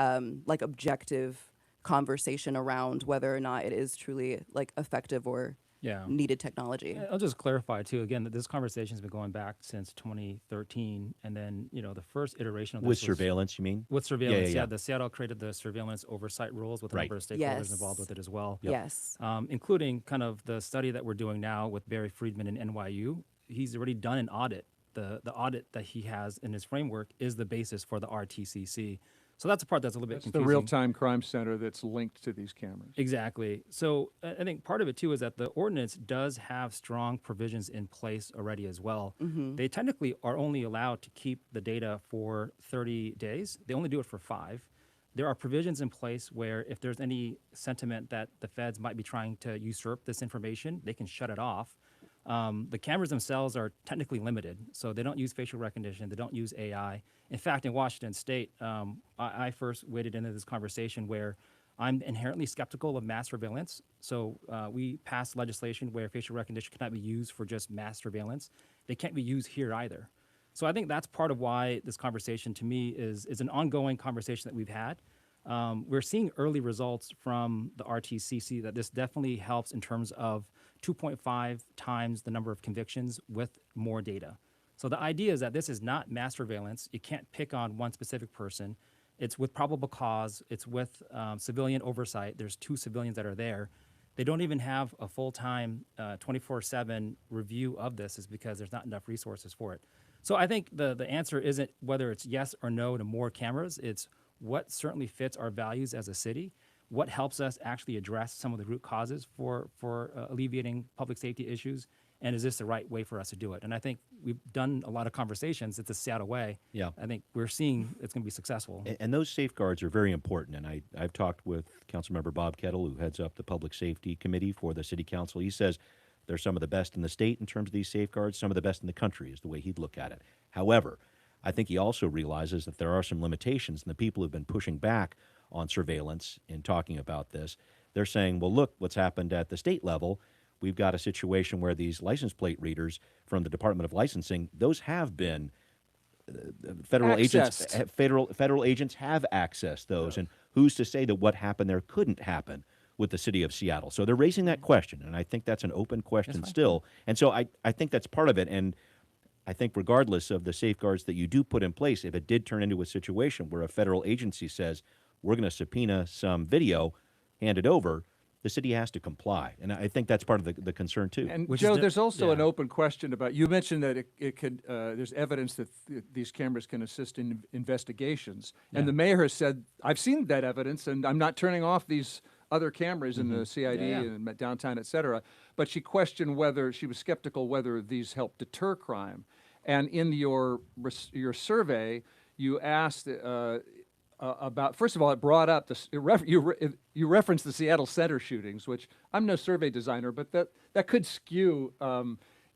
like objective conversation around whether or not it is truly like effective or needed technology. I'll just clarify too, again, that this conversation's been going back since 2013. And then, the first iteration of this With was surveillance, you mean? With surveillance, Yeah. The Seattle created the surveillance oversight rules with a number of stakeholders Yes. involved with it as well. Yes. Including kind of the study that we're doing now with Barry Friedman in NYU. He's already done an audit. The audit that he has in his framework is the basis for the RTCC. So that's the part that's a little bit It's confusing. the real-time crime center that's linked to these cameras. Exactly. So I think part of it too is that the ordinance does have strong provisions in place already as well. They technically are only allowed to keep the data for 30 days. They only do it for 5. There are provisions in place where if there's any sentiment that the feds might be trying to usurp this information, they can shut it off. The cameras themselves are technically limited, so they don't use facial recognition, they don't use AI. In fact, in Washington State, I first waded into this conversation where I'm inherently skeptical of mass surveillance. So we passed legislation where facial recognition cannot be used for just mass surveillance. They can't be used here either. So I think that's part of why this conversation to me is an ongoing conversation that we've had. We're seeing early results from the RTCC that this definitely helps in terms of 2.5 times the number of convictions with more data. So the idea is that this is not mass surveillance. You can't pick on one specific person. It's with probable cause. It's with civilian oversight. There's 2 civilians that are there. They don't even have a full-time 24/7 review of this is because there's not enough resources for it. So I think the answer isn't whether it's yes or no to more cameras. It's what certainly fits our values as a city, what helps us actually address some of the root causes for alleviating public safety issues, and is this the right way for us to do it? And I think we've done a lot of conversations. It's the Seattle way. Yeah. I think we're seeing it's going to be successful. And those safeguards are very important. And I've talked with Councilmember Bob Kettle, who heads up the Public Safety Committee for the City Council. He says they're some of the best in the state in terms of these safeguards, some of the best in the country is the way he'd look at it. However, I think he also realizes that there are some limitations, and the people who've been pushing back on surveillance and talking about this, they're saying, well, look what's happened at the state level. We've got a situation where these license plate readers from the Department of Licensing, those have been federal agents. Federal agents have accessed those, and who's to say that what happened there couldn't happen with the city of Seattle? So they're raising that question, and I think that's an open question still. And so I think that's part of it. And I think regardless of the safeguards that you do put in place, if it did turn into a situation where a federal agency says, we're going to subpoena some video, hand it over, the city has to comply. And I think that's part of the concern, too. And Joe, there's also an open question about, you mentioned that it could, there's evidence that these cameras can assist in investigations. And the mayor has said, I've seen that evidence, and I'm not turning off these other cammers in the CID and downtown, et cetera. But she questioned whether, she was skeptical whether these help deter crime. And in your survey, you asked about, first of all, it brought up, you referenced the Seattle Center shootings, which I'm no survey designer, but that could skew,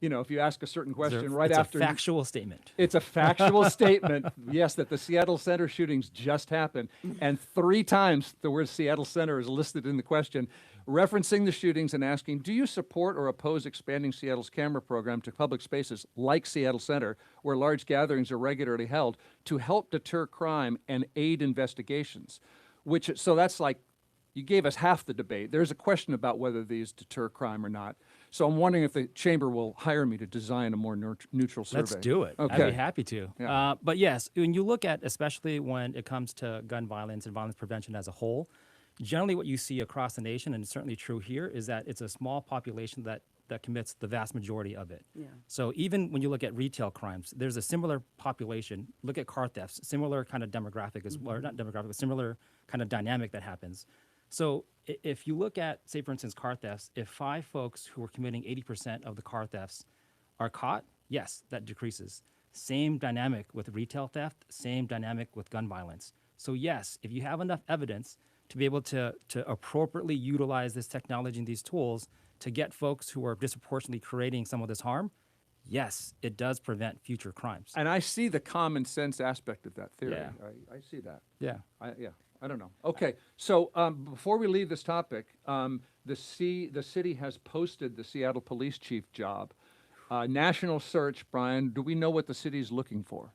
if you ask a certain question right after. It's a factual statement. It's a factual statement, yes, that the Seattle Center shootings just happened. And 3 times the word Seattle Center is listed in the question, referencing the shootings and asking, do you support or oppose expanding Seattle's camera program to public spaces like Seattle Center, where large gatherings are regularly held, to help deter crime and aid investigations? So that's like, you gave us half the debate. There's a question about whether these deter crime or not. So I'm wondering if the chamber will hire me to design a more neutral survey. Let's do it. Okay. I'd be happy to. Yeah. But yes, when you look at, especially when it comes to gun violence and violence prevention as a whole, generally what you see across the nation, and it's certainly true here, is that it's a small population that commits the vast majority of it. Yeah. So even when you look at retail crimes, there's a similar population. Look at car thefts, similar kind of demographic, or not demographic, but similar kind of dynamic that happens. So if you look at, say, for instance, car thefts, if 5 folks who are committing 80% of the car thefts are caught, yes, that decreases. Same dynamic with retail theft, same dynamic with gun violence. So yes, if you have enough evidence to be able to appropriately utilize this technology and these tools to get folks who are disproportionately creating some of this harm, yes, it does prevent future crimes. And I see the common sense aspect of that theory. Yeah. I see that. Yeah. I don't know. Okay, so before we leave this topic, the city has posted the Seattle Police Chief job. National search, Brian, do we know what the city's looking for?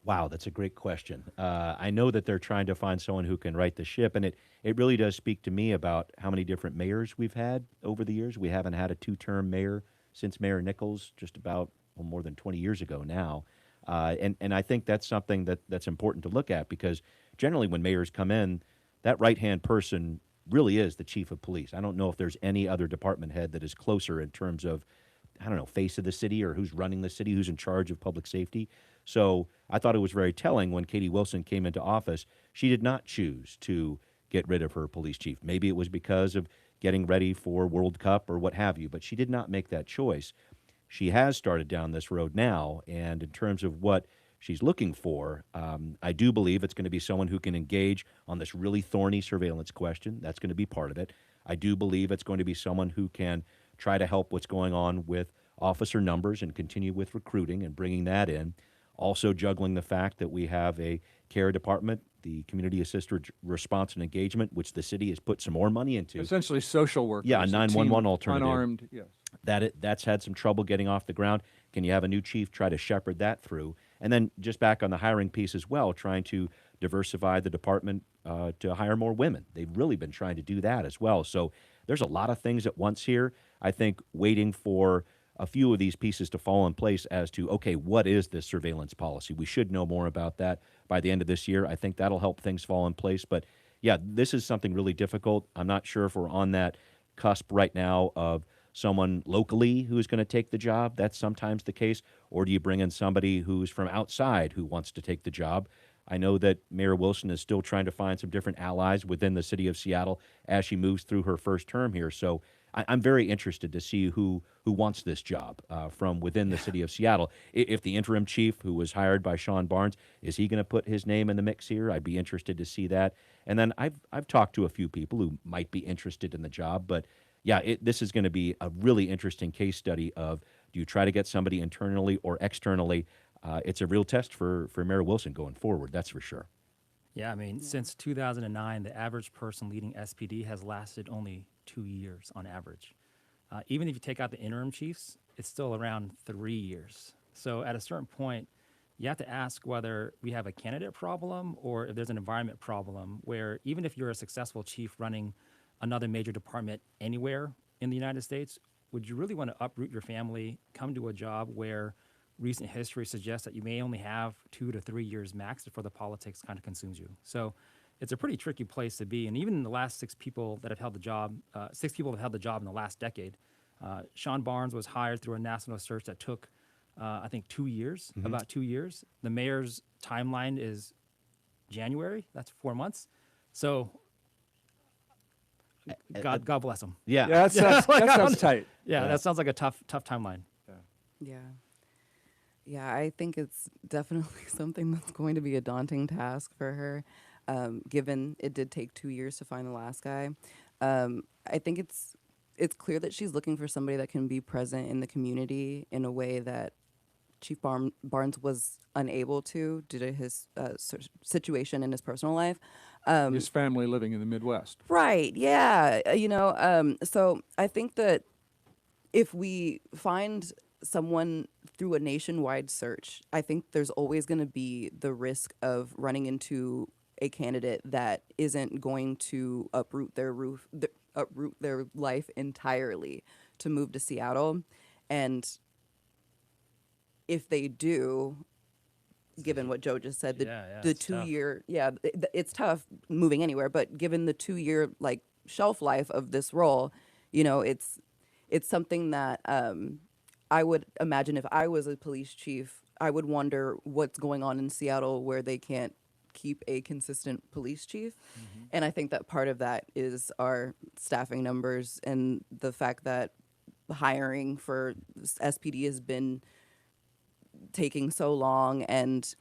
Wow, that's a great question. I know that they're trying to find someone who can right the ship, and it really does speak to me about how many different mayors we've had over the years. We haven't had a two-term mayor since Mayor Nichols, just about more than 20 years ago now. And I think that's something that's important to look at because generally when mayors come in, that right-hand person really is the chief of police. I don't know if there's any other department head that is closer in terms of, I don't know, face of the city or who's running the city, who's in charge of public safety. So I thought it was very telling when Katie Wilson came into office. She did not choose to get rid of her police chief. Maybe it was because of getting ready for World Cup or what have you, but she did not make that choice. She has started down this road now, and in terms of what she's looking for, I do believe it's going to be someone who can engage on this really thorny surveillance question. That's going to be part of it. I do believe it's going to be someone who can try to help what's going on with officer numbers and continue with recruiting and bringing that in. Also juggling the fact that we have a CARE department, the Community Assisted Response and Engagement, which the city has put some more money into. Essentially social workers. Yeah, a 911 team, alternative. Unarmed, yes. That's had some trouble getting off the ground. Can you have a new chief try to shepherd that through? And then just back on the hiring piece as well, trying to diversify the department to hire more women. They've really been trying to do that as well. So there's a lot of things at once here. I think waiting for a few of these pieces to fall in place as to, okay, what is this surveillance policy? We should know more about that by the end of this year. I think that'll help things fall in place. But yeah, this is something really difficult. I'm not sure if we're on that cusp right now of someone locally who's going to take the job. That's sometimes the case. Or do you bring in somebody who's from outside who wants to take the job? I know that Mayor Wilson is still trying to find some different allies within the city of Seattle as she moves through her first term here. So I'm very interested to see who wants this job from within the city of Seattle. If the interim chief, who was hired by Sean Barnes, is he going to put his name in the mix here? I'd be interested to see that. And then I've talked to a few people who might be interested in the job, but yeah, this is going to be a really interesting case study of, do you try to get somebody internally or externally? It's a real test for Mayor Wilson going forward, that's for sure. Yeah, I mean, since 2009, the average person leading SPD has lasted only 2 years on average. Even if you take out the interim chiefs, it's still around 3 years. So at a certain point, you have to ask whether we have a candidate problem or if there's an environment problem where even if you're a successful chief running another major department anywhere in the United States, would you really want to uproot your family, come to a job where recent history suggests that you may only have 2 to 3 years max before the politics kind of consumes you? So it's a pretty tricky place to be. And even in the last 6 people that have held the job, 6 people have held the job in the last decade. Sean Barnes was hired through a national search that took, I think, 2 years, about 2 years. The mayor's timeline is January. That's 4 months. So God bless him. Yeah, that sounds tight. Yeah, that sounds like a tough timeline. Yeah, I think it's definitely something that's going to be a daunting task for her, given it did take 2 years to find the last guy. I think it's clear that she's looking for somebody that can be present in the community in a way that Chief Barnes was unable to due to his situation in his personal life. His family living in the Midwest. Right, yeah. So I think that if we find someone through a nationwide search, I think there's always going to be the risk of running into a candidate that isn't going to uproot their life entirely to move to Seattle. And if they do, given what Joe just said, the 2 year, it's tough moving anywhere, but given the 2 year like shelf life of this role, it's something that I would imagine if I was a police chief, I would wonder what's going on in Seattle where they can't keep a consistent police chief. And I think that part of that is our staffing numbers and the fact that hiring for SPD has been taking so long. And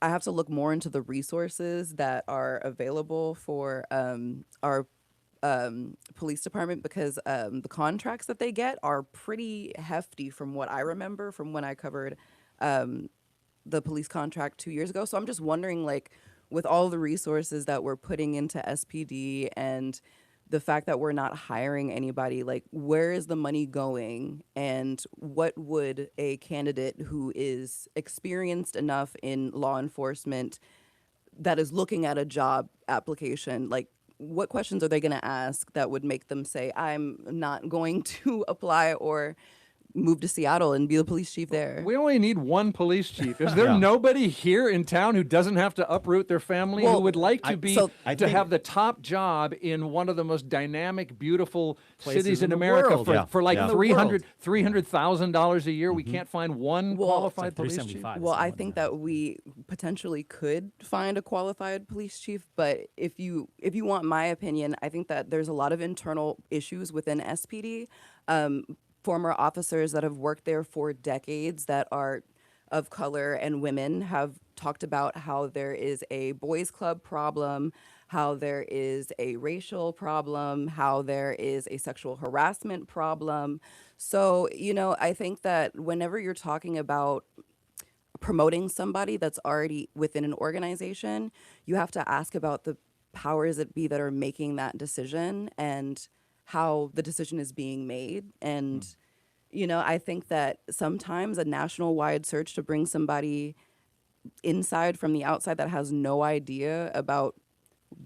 I have to look more into the resources that are available for our police department, because the contracts that they get are pretty hefty from what I remember from when I covered the police contract 2 years ago. So I'm just wondering, like, with all the resources that we're putting into SPD and the fact that we're not hiring anybody, like where is the money going, and what would a candidate who is experienced enough in law enforcement that is looking at a job application, like what questions are they going to ask that would make them say, I'm not going to apply or move to Seattle and be the police chief there? We only need one police chief. Is there Yeah. nobody here in town who doesn't have to uproot their family, who Well, would like to I to think- have the top job in one of the most dynamic, beautiful Places cities in in the America world. for, Yeah. for like Yeah. $300,000 a year? We can't find one qualified like police chief. 375. Well, I think that we potentially could find a qualified police chief, but if you want my opinion, I think that there's a lot of internal issues within SPD. Former officers that have worked there for decades that are of color and women have talked about how there is a boys club problem, how there is a racial problem, how there is a sexual harassment problem. So, I think that whenever you're talking about promoting somebody that's already within an organization, you have to ask about the powers that be that are making that decision and how the decision is being made. And, I think that sometimes a national wide search to bring somebody inside from the outside that has no idea about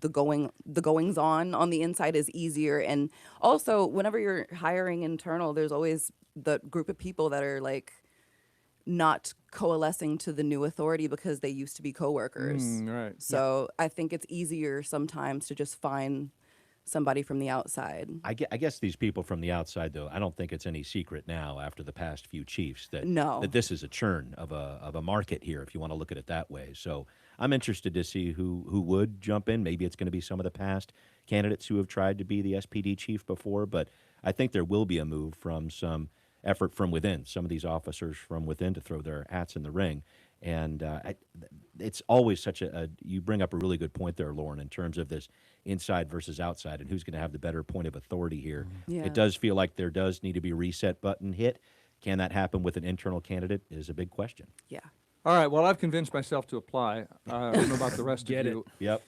the goings on the inside is easier. And also, whenever you're hiring internal, there's always the group of people that are like not coalescing to the new authority because they used to be coworkers. Right. So I think it's easier sometimes to just find somebody from the outside. I guess these people from the outside, though, I don't think it's any secret now after the past few chiefs that No. that this is a churn of a market here, if you want to look at it that way. So I'm interested to see who would jump in. Maybe it's going to be some of the past candidates who have tried to be the SPD chief before, but I think there will be a move from some effort from within, some of these officers from within to throw their hats in the ring. And it's always such you bring up a really good point there, Lauren, in terms of this inside versus outside and who's going to have the better point of authority here. Yeah. It does feel like there does need to be a reset button hit. Can that happen with an internal candidate is a big question. Yeah. All right. Well, I've convinced myself to apply. I don't know about the rest of you. Yep.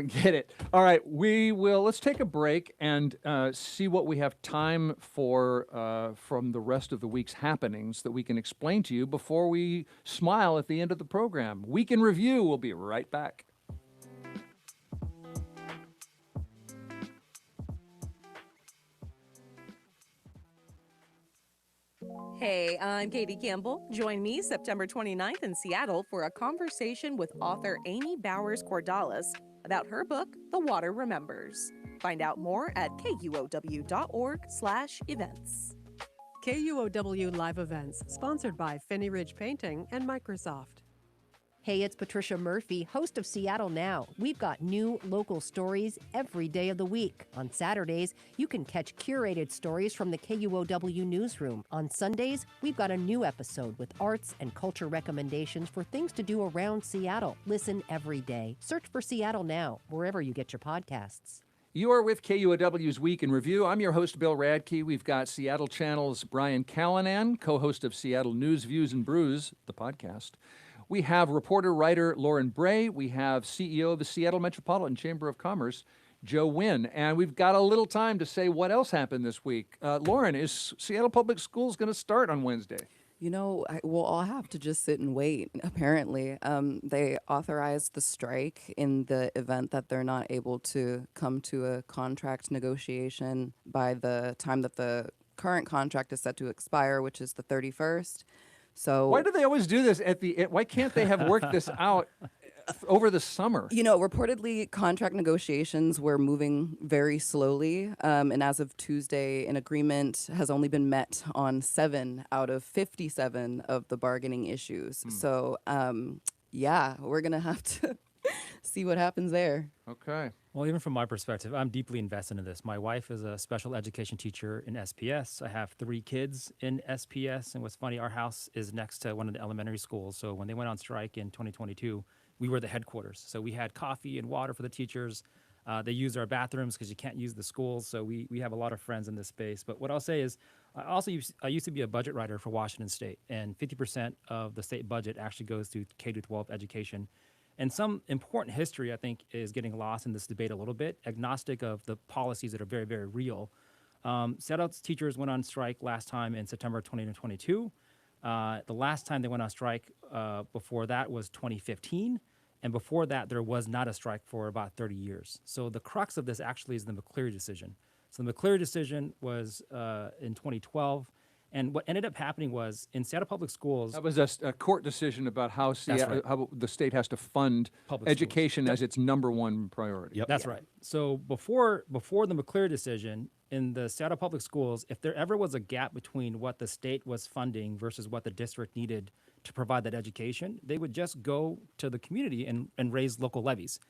Get it. All right. Let's take a break and see what we have time for from the rest of the week's happenings that we can explain to you before we smile at the end of the program. Week in Review. We'll be right back. Hey, I'm Katie Campbell. Join me September 29th in Seattle for a conversation with author Amy Bowers-Cordalis about her book, The Water Remembers. Find out more at kuow.org/events. KUOW Live Events, sponsored by Finney Ridge Painting and Microsoft. Hey, it's Patricia Murphy, host of Seattle Now. We've got new local stories every day of the week. On Saturdays, you can catch curated stories from the KUOW newsroom. On Sundays, we've got a new episode with arts and culture recommendations for things to do around Seattle. Listen every day. Search for Seattle Now, wherever you get your podcasts. You are with KUOW's Week in Review. I'm your host, Bill Radke. We've got Seattle Channel's Brian Callanan, co-host of Seattle News, Views, and Brews, the podcast. We have reporter-writer Lauryn Bray. We have CEO of the Seattle Metropolitan Chamber of Commerce, Joe Nguyen. And we've got a little time to say what else happened this week. Lauren, is Seattle Public Schools going to start on Wednesday? We'll all have to just sit and wait, apparently. They authorized the strike in the event that they're not able to come to a contract negotiation by the time that the current contract is set to expire, which is the 31st. So why do they always do this why can't they have worked this out over the summer? Reportedly contract negotiations were moving very slowly. And as of Tuesday, an agreement has only been met on 7 out of 57 of the bargaining issues. So, we're going to have to see what happens there. Okay. Well, even from my perspective, I'm deeply invested in this. My wife is a special education teacher in SPS. I have 3 kids in SPS. And what's funny, our house is next to one of the elementary schools. So when they went on strike in 2022, we were the headquarters. So we had coffee and water for the teachers. They used our bathrooms because you can't use the schools. So we have a lot of friends in this space. But what I'll say is I used to be a budget writer for Washington State. And 50% of the state budget actually goes to K-12 education. And some important history, I think, is getting lost in this debate a little bit, agnostic of the policies that are very, very real. Seattle teachers went on strike last time in September 2022. The last time they went on strike before that was 2015. And before that, there was not a strike for about 30 years. So the crux of this actually is the McCleary decision. So the McCleary decision was in 2012. And what ended up happening was in Seattle Public Schools. That was a court decision about how, right. how the state has to fund Public education schools. as its number one priority. That's right. So before the McCleary decision, in the Seattle Public Schools, if there ever was a gap between what the state was funding versus what the district needed to provide that education, they would just go to the community and raise local levies.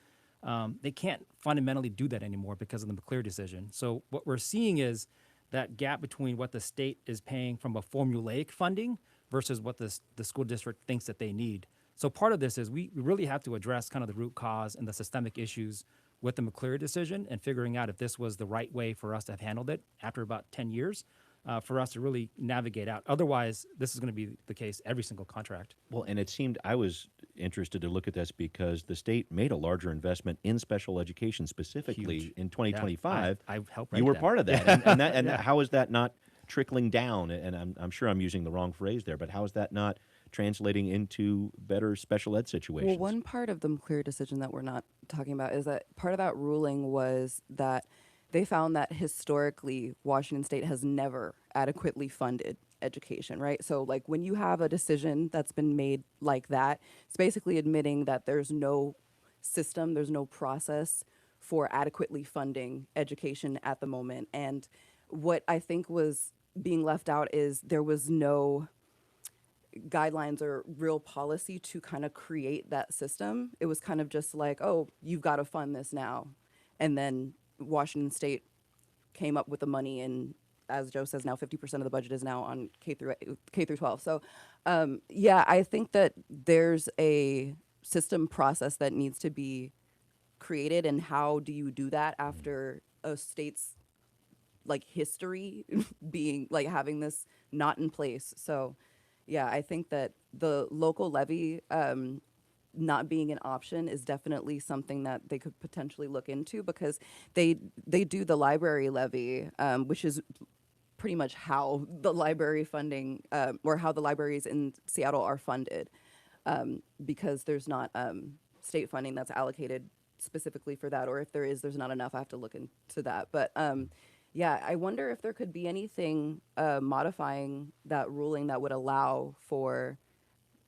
They can't fundamentally do that anymore because of the McCleary decision. So what we're seeing is that gap between what the state is paying from a formulaic funding versus what the school district thinks that they need. So part of this is we really have to address kind of the root cause and the systemic issues with the McCleary decision and figuring out if this was the right way for us to have handled it after about 10 years for us to really navigate out. Otherwise, this is going to be the case every single contract. Well, and it seemed I was interested to look at this because the state made a larger investment in special education specifically Huge. in 2025. Yeah, I helped You write were that. part of that. Yeah. And Yeah. how is that not trickling down? And I'm sure I'm using the wrong phrase there, but how is that not translating into better special ed situations? Well, one part of the McCleary decision that we're not talking about is that part of that ruling was that they found that historically Washington State has never adequately funded education, right? So like when you have a decision that's been made like that, it's basically admitting that there's no system, there's no process for adequately funding education at the moment. And what I think was being left out is there was no guidelines or real policy to kind of create that system. It was kind of just like, oh, you've got to fund this now. And then Washington State came up with the money, and as Joe says, now 50% of the budget is now on K through 12. So yeah, I think that there's a system process that needs to be created. And how do you do that after a state's like history being like having this not in place? So yeah, I think that the local levy not being an option is definitely something that they could potentially look into, because they do the library levy, which is pretty much how the library funding or how the libraries in Seattle are funded, because there's not state funding that's allocated specifically for that, or if there is, there's not enough. I have to look into that. But yeah, I wonder if there could be anything modifying that ruling that would allow for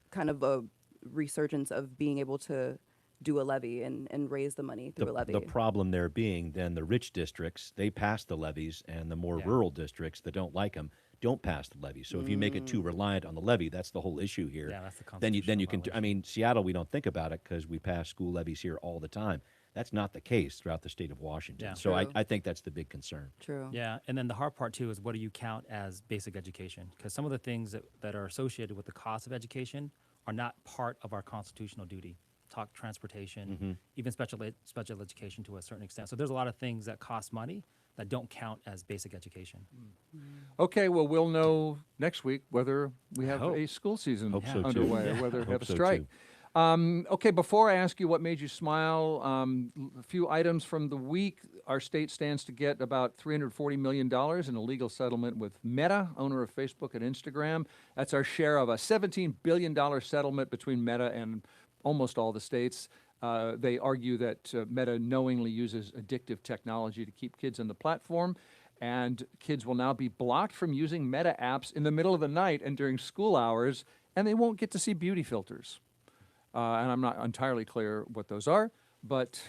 kind of a resurgence of being able to do a levy and raise the money through a levy. The problem there being then the rich districts, they pass the levies, and the more rural districts that don't like them don't pass the levy. So if you make it too reliant on the levy, that's the whole issue here. Yeah, that's the then you can. constitutional I mean, Seattle, we don't think about it because we pass school levies here all the time. That's not the case throughout the state of Washington. Yeah. So I think that's the big concern. True. Yeah, and then the hard part too is what do you count as basic education? Because some of the things that are associated with the cost of education are not part of our constitutional duty. Talk transportation, even special education to a certain extent. So there's a lot of things that cost money that don't count as basic education. Okay, well, we'll know next week whether we have hope. a school season Hope so, too. underway or Yeah. whether we Hope have a so, strike. too. Okay, before I ask you what made you smile, a few items from the week. Our state stands to get about $340 million in a legal settlement with Meta, owner of Facebook and Instagram. That's our share of a $17 billion settlement between Meta and almost all the states. They argue that Meta knowingly uses addictive technology to keep kids on the platform, and kids will now be blocked from using Meta apps in the middle of the night and during school hours, and they won't get to see beauty filters. And I'm not entirely clear what those are, but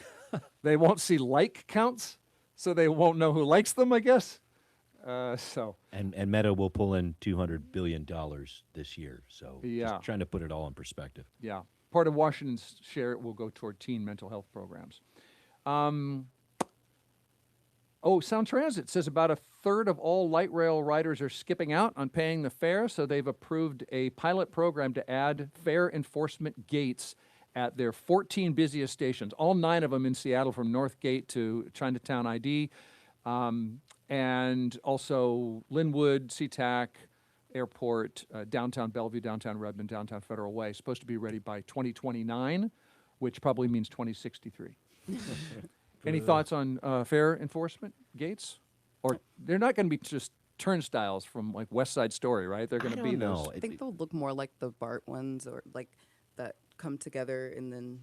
they won't see like counts, so they won't know who likes them, I guess. And Meta will pull in $200 billion this year. So Yeah. just trying to put it all in perspective. Yeah. Part of Washington's share will go toward teen mental health programs. Sound Transit says about a third of all light rail riders are skipping out on paying the fare, so they've approved a pilot program to add fare enforcement gates at their 14 busiest stations, all 9 of them in Seattle from North Gate to Chinatown ID, and also Linwood, SeaTac, Airport, downtown Bellevue, downtown Redmond, downtown Federal Way. Supposed to be ready by 2029. which probably means 2063. Any thoughts on fare enforcement gates? Or they're not going to be just turnstiles from like West Side Story, right? They're going to be those. I think they'll look more like the BART ones, or like that come together and then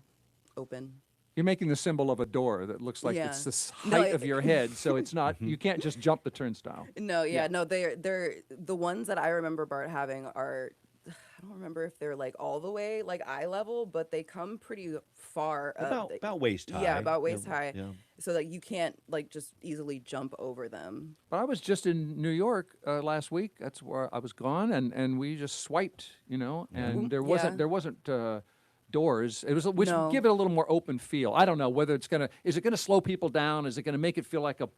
open. You're making the symbol of a door that looks like Yeah. it's the No, height of your head, so it's not. You can't just jump the turnstile. No, no, they're the ones that I remember BART having are. I don't remember if they're like all the way like eye level, but they come pretty far up. About waist high. Yeah, about waist Yeah, high. yeah. So that you can't like just easily jump over them. But I was just in New York last week. That's where I was gone, and we just swiped, and there wasn't doors. It was which No. give it a little more open feel. I don't know whether is it gonna slow people down? Is it gonna make it feel like a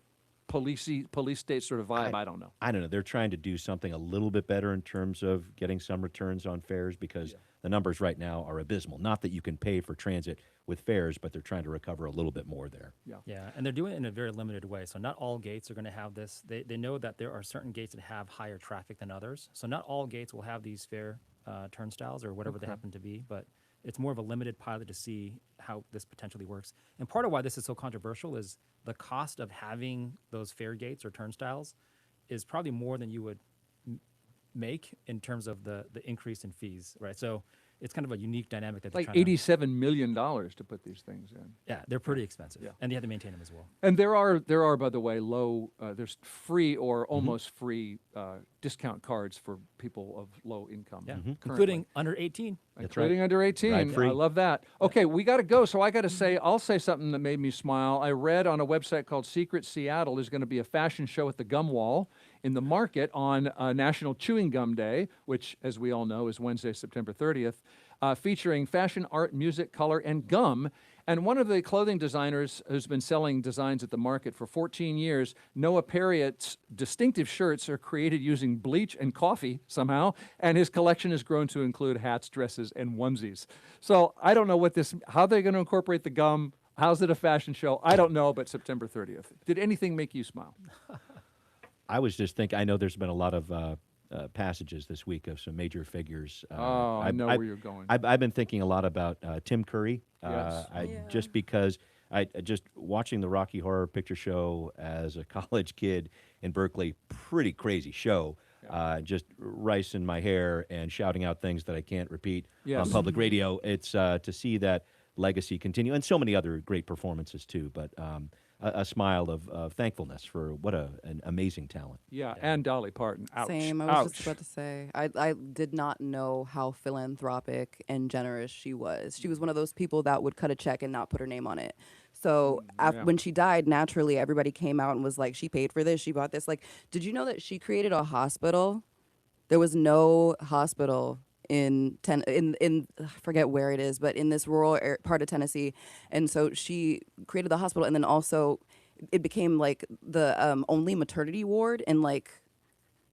police state sort of vibe? I don't know. I don't know. They're trying to do something a little bit better in terms of getting some returns on fares because the numbers right now are abysmal. Not that you can pay for transit with fares, but they're trying to recover a little bit more there. Yeah, and they're doing it in a very limited way. So not all gates are going to have this. They know that there are certain gates that have higher traffic than others. So not all gates will have these fare turnstiles or whatever they happen to be, but it's more of a limited pilot to see how this potentially works. And part of why this is so controversial is the cost of having those fare gates or turnstiles is probably more than you would make in terms of the increase in fees, right? So it's kind of a unique dynamic that they're Like trying to. $87 million to put these things in. Yeah, they're pretty expensive, and you have to maintain them as well. And there are, by the way, there's free or almost free discount cards for people of low income. Yeah, currently. including under 18. Including under 18. Ride free. I love that. Okay, we got to go. So I got to say, I'll say something that made me smile. I read on a website called Secret Seattle there's going to be a fashion show at the Gum Wall in the market on National Chewing Gum Day, which, as we all know, is Wednesday, September 30th, featuring fashion, art, music, color, and gum. And one of the clothing designers who's been selling designs at the market for 14 years, Noah Perriot's distinctive shirts are created using bleach and coffee somehow, and his collection has grown to include hats, dresses, and onesies. So I don't know how they're going to incorporate the gum. How's it a fashion show? I don't know, but September 30th. Did anything make you smile? I was just thinking, I know there's been a lot of passages this week of some major figures. I know where you're going. I've been thinking a lot about Tim Curry. Yes. Just because just watching the Rocky Horror Picture Show as a college kid in Berkeley, pretty crazy show. Just rice in my hair and shouting out things that I can't repeat on public radio. It's to see that legacy continue, and so many other great performances too. But a smile of thankfulness for what an amazing talent. Yeah, and Dolly Parton. Ouch. Same. I was just about to say. I did not know how philanthropic and generous she was. She was one of those people that would cut a check and not put her name on it. So when she died, naturally, everybody came out and was like, she paid for this, she bought this. Like, did you know that she created a hospital? There was no hospital in I forget where it is, but in this rural part of Tennessee. And so she created the hospital, and then also it became like the only maternity ward in like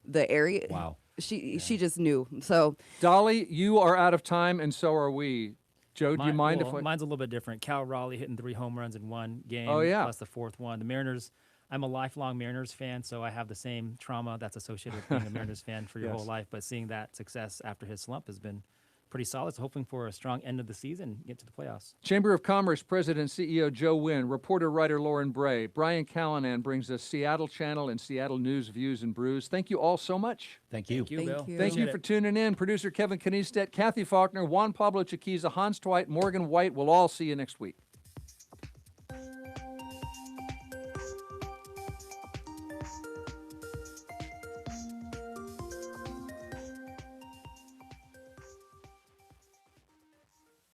the area. Wow. She just knew. So Dolly, you are out of time, and so are we. Joe, do you mind if mine's a little bit different. Cal Raleigh hitting 3 home runs in one game. Oh, yeah. Plus the 4th one. The Mariners. I'm a lifelong Mariners fan, so I have the same trauma that's associated with being a Mariners fan for your whole life. But seeing that success after his slump has been pretty solid. So hoping for a strong end of the season, get to the playoffs. Chamber of Commerce President CEO Joe Nguyen, reporter-writer Lauryn Bray, Brian Callanan brings us Seattle Channel and Seattle News, Views, and Brews. Thank you all so much. Thank you. Thank you, Bill. Thank you for tuning in. Producer Kevin Kniestedt, Kathy Faulkner, Juan Pablo Chiquiza, Hans Twite, Morgan White. We'll all see you next week.